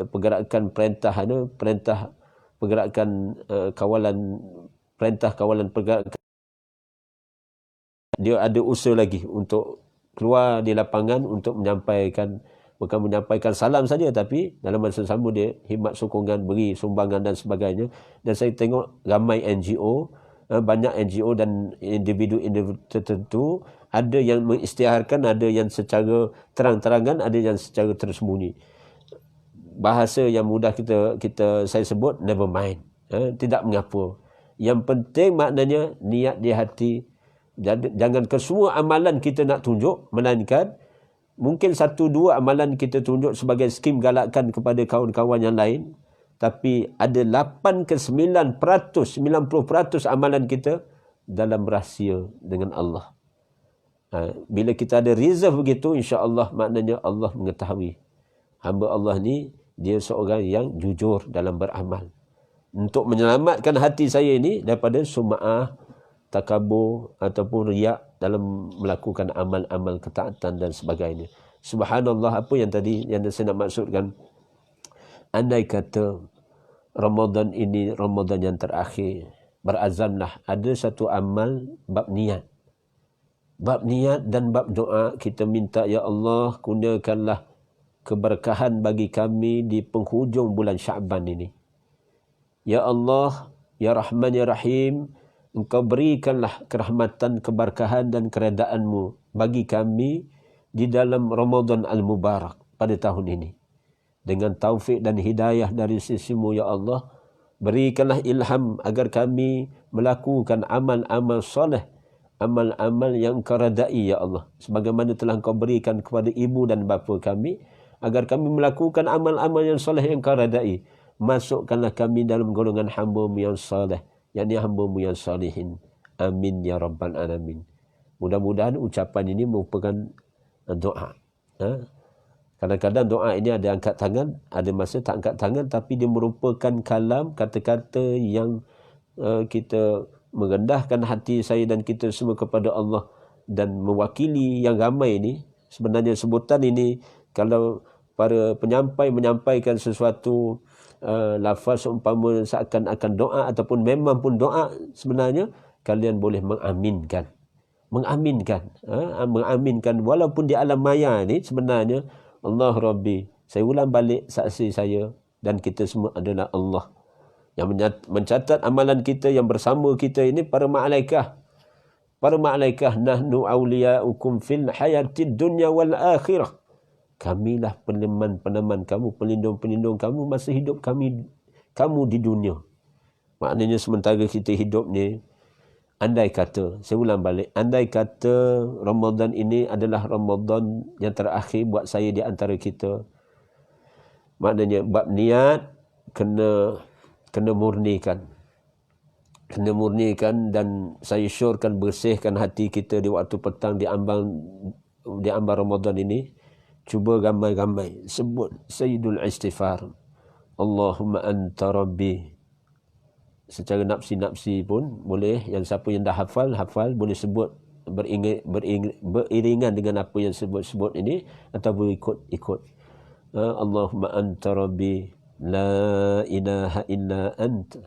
pergerakan perintah pergerakan kawalan pergerakan, dia ada usaha lagi untuk keluar di lapangan untuk bukan menyampaikan salam saja, tapi dalam masa sama dia khidmat sokongan, beri sumbangan dan sebagainya. Dan saya tengok ramai NGO, banyak NGO dan individu-individu tertentu, ada yang mengisytiharkan, ada yang secara terang-terangan, ada yang secara tersembunyi. Bahasa yang mudah saya sebut, never mind, tidak mengapa. Yang penting maknanya niat di hati. Jangan ke semua amalan kita nak tunjuk, melainkan mungkin 1-2 amalan kita tunjuk sebagai skim galakkan kepada kawan-kawan yang lain, tapi ada 8-9%, 90% amalan kita dalam rahsia dengan Allah. Bila kita ada reserve begitu, insya-Allah maknanya Allah mengetahui hamba Allah ni dia seorang yang jujur dalam beramal. Untuk menyelamatkan hati saya ini daripada sum'ah, takabur ataupun riak dalam melakukan amal-amal ketaatan dan sebagainya. Subhanallah, apa yang tadi yang saya nak maksudkan, andai kata Ramadan ini Ramadan yang terakhir, berazamlah ada satu amal bab niat dan bab doa. Kita minta, ya Allah, kurniakanlah keberkahan bagi kami di penghujung bulan Syaban ini. Ya Allah, ya Rahman ya Rahim, Engkau berikanlah kerahmatan, keberkahan dan keredaanmu bagi kami di dalam Ramadan Al-Mubarak pada tahun ini. Dengan taufik dan hidayah dari sisimu, ya Allah, berikanlah ilham agar kami melakukan amal-amal soleh, amal-amal yang Engkau redai, ya Allah. Sebagaimana telah Engkau berikan kepada ibu dan bapa kami, agar kami melakukan amal-amal yang soleh yang Engkau redai. Masukkanlah kami dalam golongan hamba-Mu yang soleh, yakni hamba-Mu yang salihin. Amin ya rabbal alamin. Mudah-mudahan ucapan ini merupakan doa. Kadang-kadang doa ini ada angkat tangan, ada masa tak angkat tangan, tapi dia merupakan kalam, kata-kata yang kita merendahkan hati saya dan kita semua kepada Allah dan mewakili yang ramai ini. Sebenarnya sebutan ini, kalau para penyampai menyampaikan sesuatu lafaz umpama seakan-akan doa ataupun memang pun doa, sebenarnya kalian boleh mengaminkan walaupun di alam maya ni sebenarnya Allah Rabbi, saya ulang balik, saksi saya dan kita semua adalah Allah yang mencatat amalan kita, yang bersama kita ini para malaikah. Nahnu awliya'ukum fil hayatid dunya wal akhirah. Kamilah peneman kamu, pelindung-pelindung kamu masa hidup kamu di dunia. Maknanya sementara kita hidup ni, andai kata, saya ulang balik, andai kata Ramadan ini adalah Ramadan yang terakhir buat saya di antara kita, maknanya bab niat kena murnikan dan saya syorkan bersihkan hati kita di waktu petang di ambang Ramadan ini. Cuba ramai-ramai sebut Sayyidul Istighfar, Allahumma anta rabbi, secara nafsi-nafsi pun boleh. Yang siapa yang dah hafal boleh sebut beriringan dengan apa yang sebut ini, atau berikut. Allahumma anta rabbi la ilaha illa anta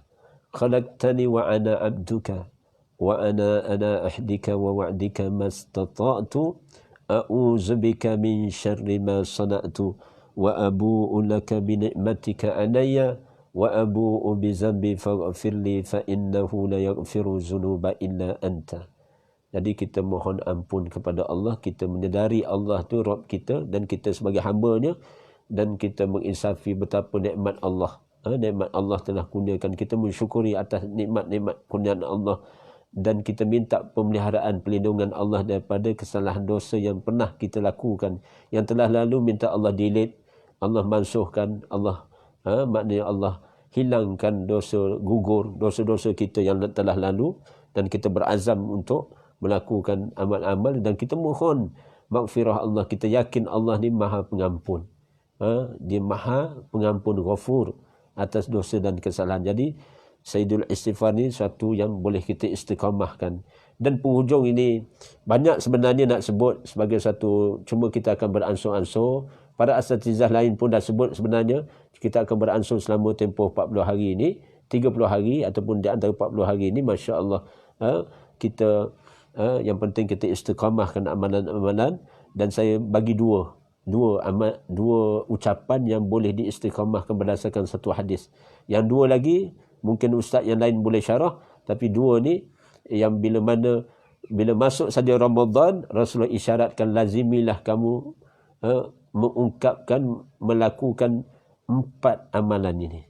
khalaqtani wa ana abduka wa ana ahdika wa wa'dika mastata'tu a'udzu bika min syarri ma sana'tu wa abu'u laka bi ni'matika alayya wa abu'u bi dzambi faghfirli fa innahu la yaghfiru dzunuba illa anta. Jadi kita mohon ampun kepada Allah, kita menyedari Allah tu Rabb kita dan kita sebagai hamba-Nya, dan kita menginsafi betapa nikmat Allah. Nikmat Allah telah kurniakan, kita mensyukuri atas nikmat-nikmat kurniaan Allah, dan kita minta pemeliharaan perlindungan Allah daripada kesalahan dosa yang pernah kita lakukan, yang telah lalu. Minta Allah delete, Allah mansuhkan, Allah maknanya Allah hilangkan dosa, gugur dosa-dosa kita yang telah lalu, dan kita berazam untuk melakukan amal-amal, dan kita mohon maghfirah Allah. Kita yakin Allah ni Maha Pengampun. Dia Maha Pengampun, Ghafur atas dosa dan kesalahan. Jadi Sayyidul Istighfar ni suatu yang boleh kita istiqamahkan. Dan penghujung ini banyak sebenarnya nak sebut sebagai satu, cuma kita akan beransur-ansur. Para asatizah lain pun dah sebut sebenarnya kita akan beransur selama tempoh 40 hari ini, 30 hari ataupun di antara 40 hari ini, masya-Allah kita yang penting kita istiqamahkan amalan-amalan. Dan saya bagi dua ucapan yang boleh diistiqamahkan berdasarkan satu hadis. Yang dua lagi mungkin ustaz yang lain boleh syarah, tapi dua ni yang bila masuk saja Ramadan, Rasulullah isyaratkan lazimilah kamu melakukan 4 amalan ini,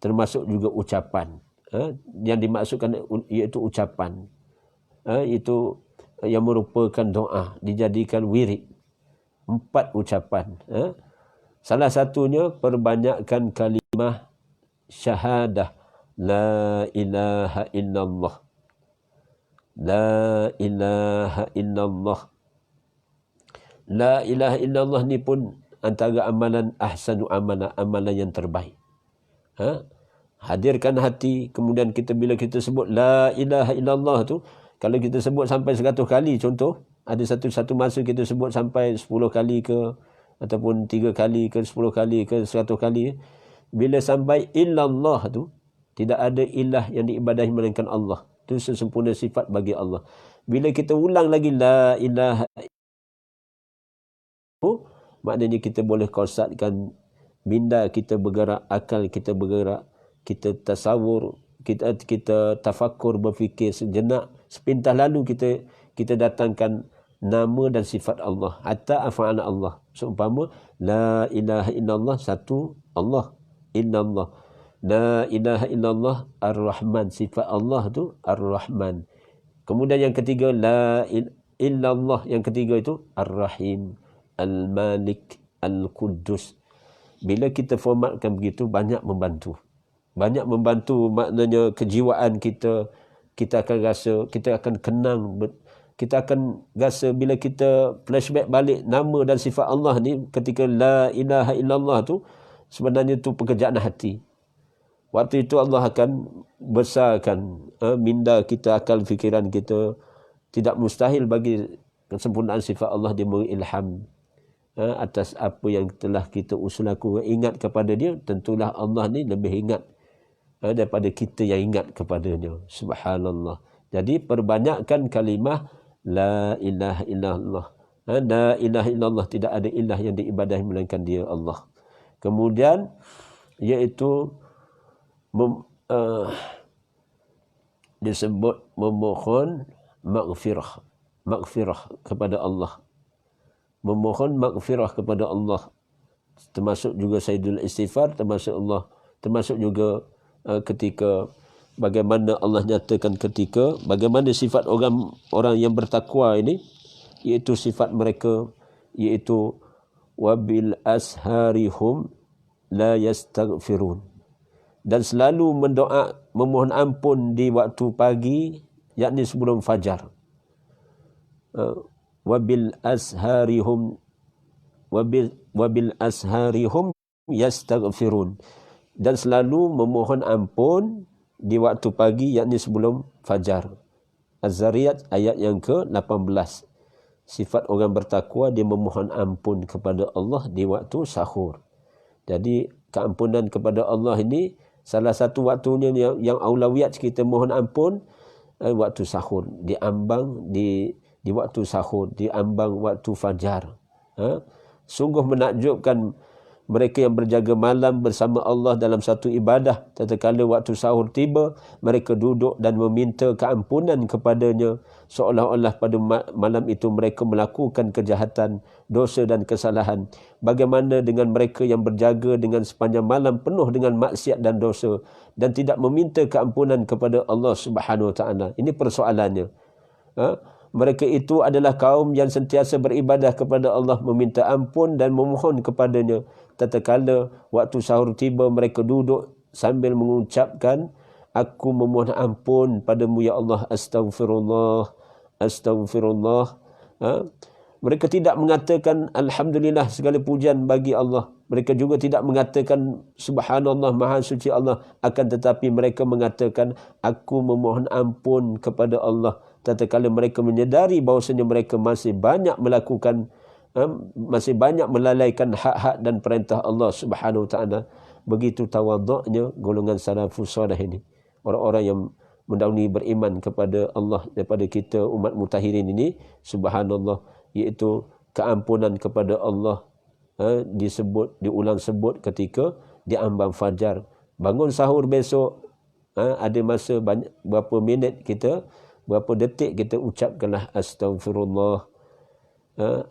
termasuk juga ucapan. Yang dimaksudkan iaitu ucapan, itu yang merupakan doa, dijadikan wirid. 4 ucapan. Salah satunya perbanyakkan kalimah syahadah la ilaha illallah. La ilaha illallah. La ilaha illallah ni pun antara amalan ahsanu amalan yang terbaik. Hadirkan hati, kemudian bila kita sebut la ilaha illallah tu, kalau kita sebut sampai 100 kali contoh, ada satu masa kita sebut sampai 10 kali ke, ataupun 3 kali ke, 10 kali ke, 100 kali. Bila sampai illallah tu, tidak ada ilah yang diibadahi melainkan Allah. Itu sesempurna sifat bagi Allah. Bila kita ulang lagi la ilaha illallah, maknanya kita boleh konsatkan minda kita bergerak, akal kita bergerak, kita tasawur, kita tafakkur, berfikir sejenak, sepintas lalu kita datangkan nama dan sifat Allah, hatta af'ala Allah. Seumpama la ilaha illallah, satu Allah, illallah. La ilaha illallah ar-Rahman, sifat Allah tu ar-Rahman. Kemudian yang ketiga la illallah, yang ketiga itu ar-Rahim, al-Malik, al-Quddus. Bila kita formatkan begitu, banyak membantu. Banyak membantu, maknanya kejiwaan kita akan rasa, kita akan kenang, kita akan rasa bila kita flashback balik nama dan sifat Allah ni ketika la ilaha illallah tu, sebenarnya tu pekerjaan hati. Waktu itu Allah akan besarkan minda kita, akal fikiran kita. Tidak mustahil bagi kesempurnaan sifat Allah, dia mengilham atas apa yang telah kita usul-laku. Ingat kepada dia, tentulah Allah ni lebih ingat daripada kita yang ingat kepadanya. Subhanallah. Jadi perbanyakkan kalimah la ilaha illallah. La ilaha illallah, tidak ada ilah yang diibadahi melainkan dia Allah. Kemudian iaitu disebut memohon maghfirah kepada Allah. Memohon maghfirah kepada Allah, termasuk juga Sayyidul Istighfar, termasuk juga ketika bagaimana Allah nyatakan ketika bagaimana sifat orang yang bertakwa ini, iaitu sifat mereka iaitu wabil asharihum la yastaghfirun, dan selalu memohon ampun di waktu pagi, yakni sebelum fajar. Wabil asharihum yastaghfirun, dan selalu memohon ampun di waktu pagi, yakni sebelum fajar. Az-Zariyat ayat yang ke-18. Sifat orang bertakwa, dia memohon ampun kepada Allah di waktu sahur. Jadi keampunan kepada Allah ini salah satu waktunya yang aulawiyat kita mohon ampun waktu sahur, diambang di waktu sahur, diambang waktu fajar. Sungguh menakjubkan Mereka yang berjaga malam bersama Allah dalam satu ibadah, tatkala waktu sahur tiba, mereka duduk dan meminta keampunan kepadanya, seolah-olah pada malam itu mereka melakukan kejahatan, dosa dan kesalahan. Bagaimana dengan mereka yang berjaga dengan sepanjang malam penuh dengan maksiat dan dosa dan tidak meminta keampunan kepada Allah Subhanahu Wa Taala? Ini persoalannya. Mereka itu adalah kaum yang sentiasa beribadah kepada Allah, meminta ampun dan memohon kepadanya. Tatkala waktu sahur tiba, mereka duduk sambil mengucapkan, aku memohon ampun padamu ya Allah, astaghfirullah, astaghfirullah. Mereka tidak mengatakan alhamdulillah, segala pujian bagi Allah. Mereka juga tidak mengatakan subhanallah, maha suci Allah. Akan tetapi mereka mengatakan, aku memohon ampun kepada Allah. Tatkala mereka menyedari bahawasanya mereka masih banyak melakukan, masih banyak melalaikan hak-hak dan perintah Allah Subhanahu Wa Taala. Begitu tawaduknya golongan salafus salih ini, orang-orang yang mendahului beriman kepada Allah daripada kita umat mutahirin ini. Subhanallah, iaitu keampunan kepada Allah diulang sebut ketika diambang fajar. Bangun sahur besok, ada masa banyak, berapa minit kita, berapa detik kita ucapkanlah astaghfirullah,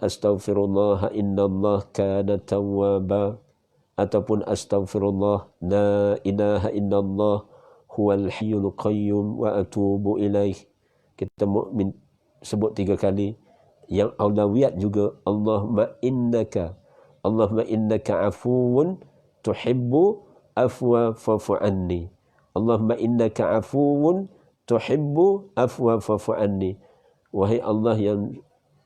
astaghfirullah innallah kana tawwaba, ataupun astaghfirullah la ilaha illallah huwal hayyul qayyum wa atubu ilaih. Kita mukmin sebut 3 kali. Yang aulawiyat juga Allahumma innaka afuwun tuhibbu afwa fa'fu anni. Allahumma innaka afuwun tuhibbu afwa fa'fu anni. Wahai Allah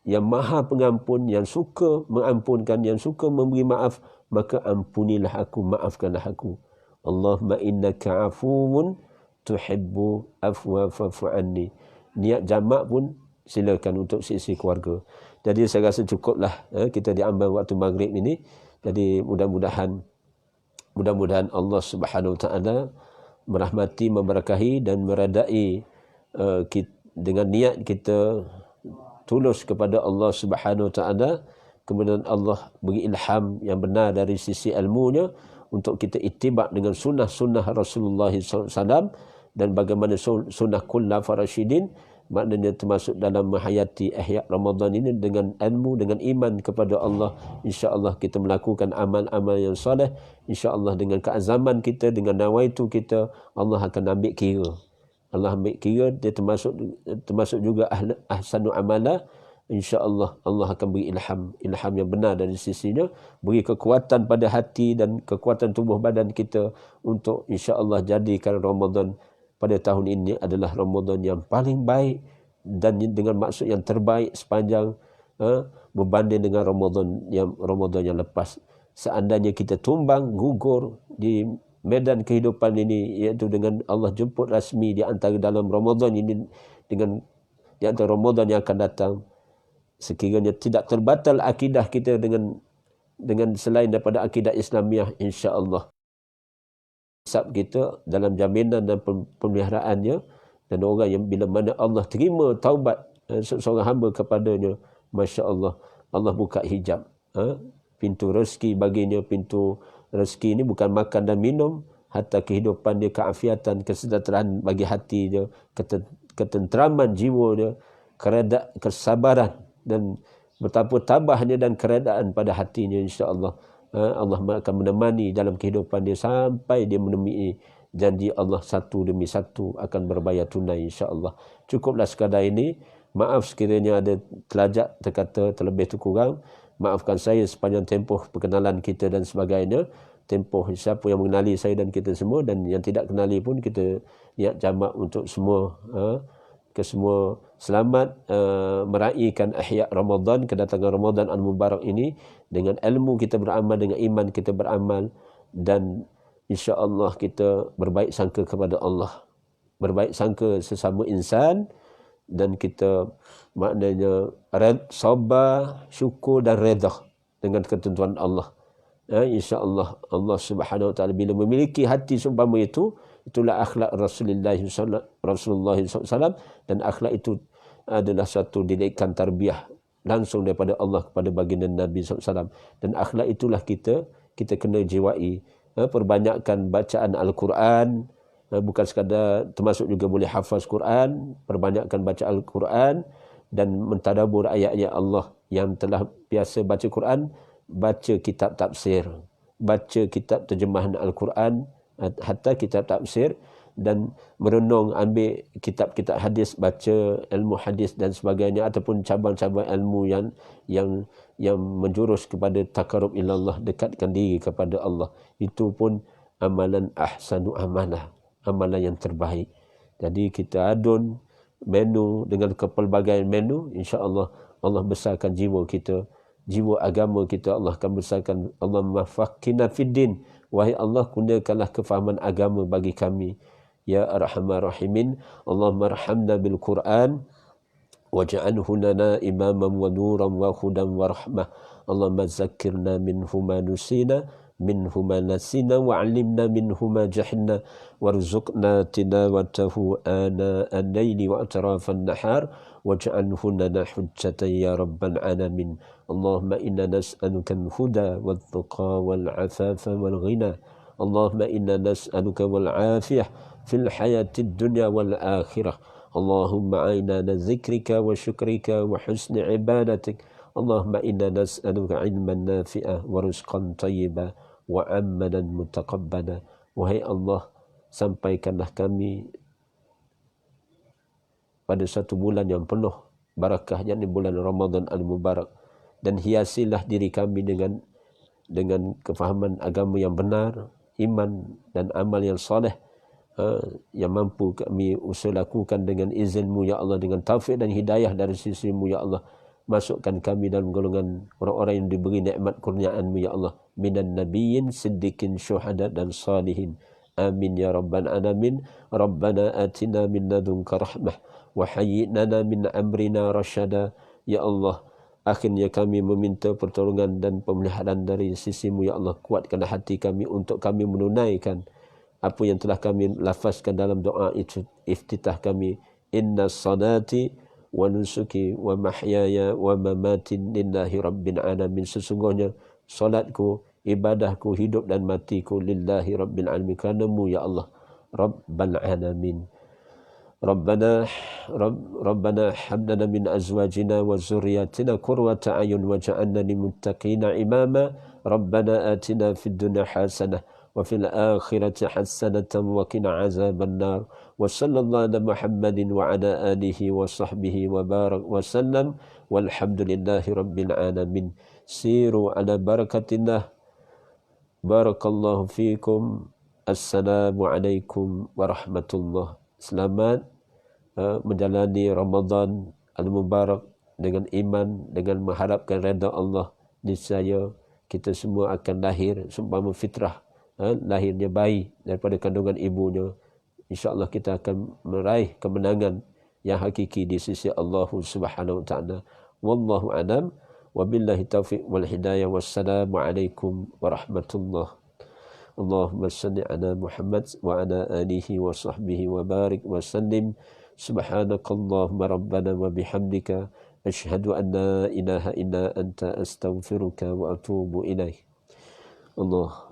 yang maha pengampun, yang suka mengampunkan, yang suka memberi maaf, maka ampunilah aku, maafkanlah aku. Allahumma innaka afuwun tuhibbu afwa fa'fu anni. Niat jamak pun silakan untuk sisi keluarga. Jadi saya rasa cukuplah kita diambang waktu maghrib ini. Jadi mudah-mudahan Allah Subhanahu Wa Taala merahmati, memberkahi dan meredai dengan niat kita tulus kepada Allah Subhanahu Wa Taala. Kemudian Allah beri ilham yang benar dari sisi ilmunya untuk kita ittiba dengan sunnah-sunnah Rasulullah SAW dan bagaimana sunnah khulafa rasyidin. Maknanya termasuk dalam menghayati ihya Ramadan ini dengan ilmu, dengan iman kepada Allah. InsyaAllah kita melakukan amal-amal yang soleh. InsyaAllah dengan keazaman kita, dengan nawaitu kita, Allah akan ambil kira. Allah ambil kira, dia termasuk juga ahsanu amala. InsyaAllah Allah akan beri ilham yang benar dari sisinya. Beri kekuatan pada hati dan kekuatan tubuh badan kita untuk insyaAllah jadikan Ramadan pada tahun ini adalah Ramadan yang paling baik dan dengan maksud yang terbaik sepanjang berbanding dengan Ramadan yang lepas. Seandainya kita tumbang, gugur di medan kehidupan ini, iaitu dengan Allah jemput rasmi di antara dalam Ramadan ini, dengan di antara Ramadan yang akan datang, sekiranya tidak terbatal akidah kita dengan selain daripada akidah Islamiah, insya-Allah hisab kita dalam jaminan dan pemeliharaannya. Dan orang yang bila mana Allah terima taubat seorang hamba kepadanya, masya-Allah, Allah buka hijab, pintu rezeki baginya. Pintu rezeki ini bukan makan dan minum, hatta kehidupan dia, keafiatan, kesejahteraan bagi hati dia, ketenteraman jiwa dia, kesabaran dan betapa tabahnya dan keredaan pada hatinya, insya-Allah. Allah akan menemani dalam kehidupan dia sampai dia menemui janji Allah satu demi satu akan berbayar tunai, insya-Allah. Cukuplah sekadar ini. Maaf sekiranya ada terlajak, terkata, terlebih terkurang. Maafkan saya sepanjang tempoh perkenalan kita dan sebagainya. Tempoh siapa yang mengenali saya dan kita semua, dan yang tidak kenali pun kita niat jamak untuk semua, kesemua selamat meraihkan ihya Ramadan, kedatangan Ramadan al-Mubarak ini dengan ilmu kita beramal, dengan iman kita beramal, dan insya-Allah kita berbaik sangka kepada Allah, berbaik sangka sesama insan, dan kita maknanya sabar, syukur dan redha dengan ketentuan Allah. Insya-Allah Allah Subhanahu Wa Taala bila memiliki hati seumpama itu, itulah akhlak Rasulullah SAW, dan akhlak itu adalah satu didikan tarbiyah langsung daripada Allah kepada baginda Nabi SAW. Dan akhlak itulah kita kita kena jiwai. Perbanyakkan bacaan Al-Quran, bukan sekadar, termasuk juga boleh hafaz Quran, perbanyakkan baca Al-Quran dan mentadabbur ayat-ayat Allah. Yang telah biasa baca Quran, baca kitab tafsir, baca kitab terjemahan Al-Quran, hatta kitab tafsir, dan merenung, ambil kitab-kitab hadis, baca ilmu hadis dan sebagainya, ataupun cabang-cabang ilmu yang menjurus kepada takarub ilallah, dekatkan diri kepada Allah. Itu pun amalan ahsanu amalah, amalan yang terbaik. Jadi kita adun menu dengan kepelbagaian menu, insya-Allah Allah besarkan jiwa kita, jiwa agama kita Allah akan besarkan. Allah mafaqina fiddin, wahai Allah kurniakanlah kefahaman agama bagi kami. Ya Arhamar Rahimin, Allahumma arhamna bil Quran waj'alhu lana imaman wa nuran wa hudan wa rahmah. Allahumma zakkirna minhu ma nusina minhu ma nasina wa 'allimna minhu ma jahilna warzuqna tilawatahu ana al-laili wa atrafan nahar waj'alhu lana hujjatan ya rabbal alamin. Allahumma inna nas'aluka al-huda wal-tuqa wal-'afafa wal-ghina. Allahumma inna nas'aluka wal-'afiyah fil hayatid dunya wal akhirah. Allahumma a'inna ala zikrika wa syukrika wa husni ibadatik. Allahumma inna nas'aluka ilman nafi'ah wa rizqan tayyiba wa amalan mutaqabbala. Wahai Allah, sampaikanlah kami pada satu bulan yang penuh barakah, yakni bulan Ramadan al-Mubarak, dan hiasilah diri kami dengan kefahaman agama yang benar, iman dan amal yang soleh, yang mampu kami usaha lakukan dengan izin-Mu ya Allah, dengan taufik dan hidayah dari sisi-Mu ya Allah. Masukkan kami dalam golongan orang-orang yang diberi nikmat kurniaan-Mu ya Allah, minan nabiyyin siddiqin syuhada dan salihin. Amin ya rabbal alamin. Rabbana atina min ladunka rahmah wa hayyi lana min amrina rasyada. Ya Allah, akhirnya kami meminta pertolongan dan pemeliharaan dari sisi-Mu ya Allah. Kuatkanlah hati kami untuk kami menunaikan apa yang telah kami lafazkan dalam doa iftitah kami. Inna salati wa nusuki wa mahyaya wa mamati lillahi rabbil alamin. Sesungguhnya salatku, ibadahku, hidup dan matiku lillahi rabbil alamin, kerana-Mu ya Allah, rabbal alamin. Rabbana hab lana min azwajina wa zurriyyatina qurrata a'yun waj'alna lil muttaqina imama. Rabbana atina fid dunya hasanah wa fil akhirati hasanatan wa qina azaban nar. Wa sallallahu ala Muhammadin wa ala alihi wa sahbihi wa barak wa sallam walhamdulillahi rabbil alamin. Siru ala barakatillah. Barakallahu fikum. Assalamualaikum warahmatullahi. Selamat menjalani Ramadan al-Mubarak dengan iman, dengan mengharapkan redha Allah. Niscaya kita semua akan lahir seumpama fitrah, lahirnya bayi daripada kandungan ibunya. InsyaAllah kita akan meraih kemenangan yang hakiki di sisi Allah Subhanahu wa taala. Wallahu a'lam. Wabillahi taufiq wal hidayah. Wassalamualaikum warahmatullahi. Allahumma salli ala Muhammad wa ala alihi wa sahbihi wa barik wa sallim. Subhanakallahumma rabbana wa bihamdika asyhadu an la ilaha illa anta astaghfiruka wa atubu ilaih. Allah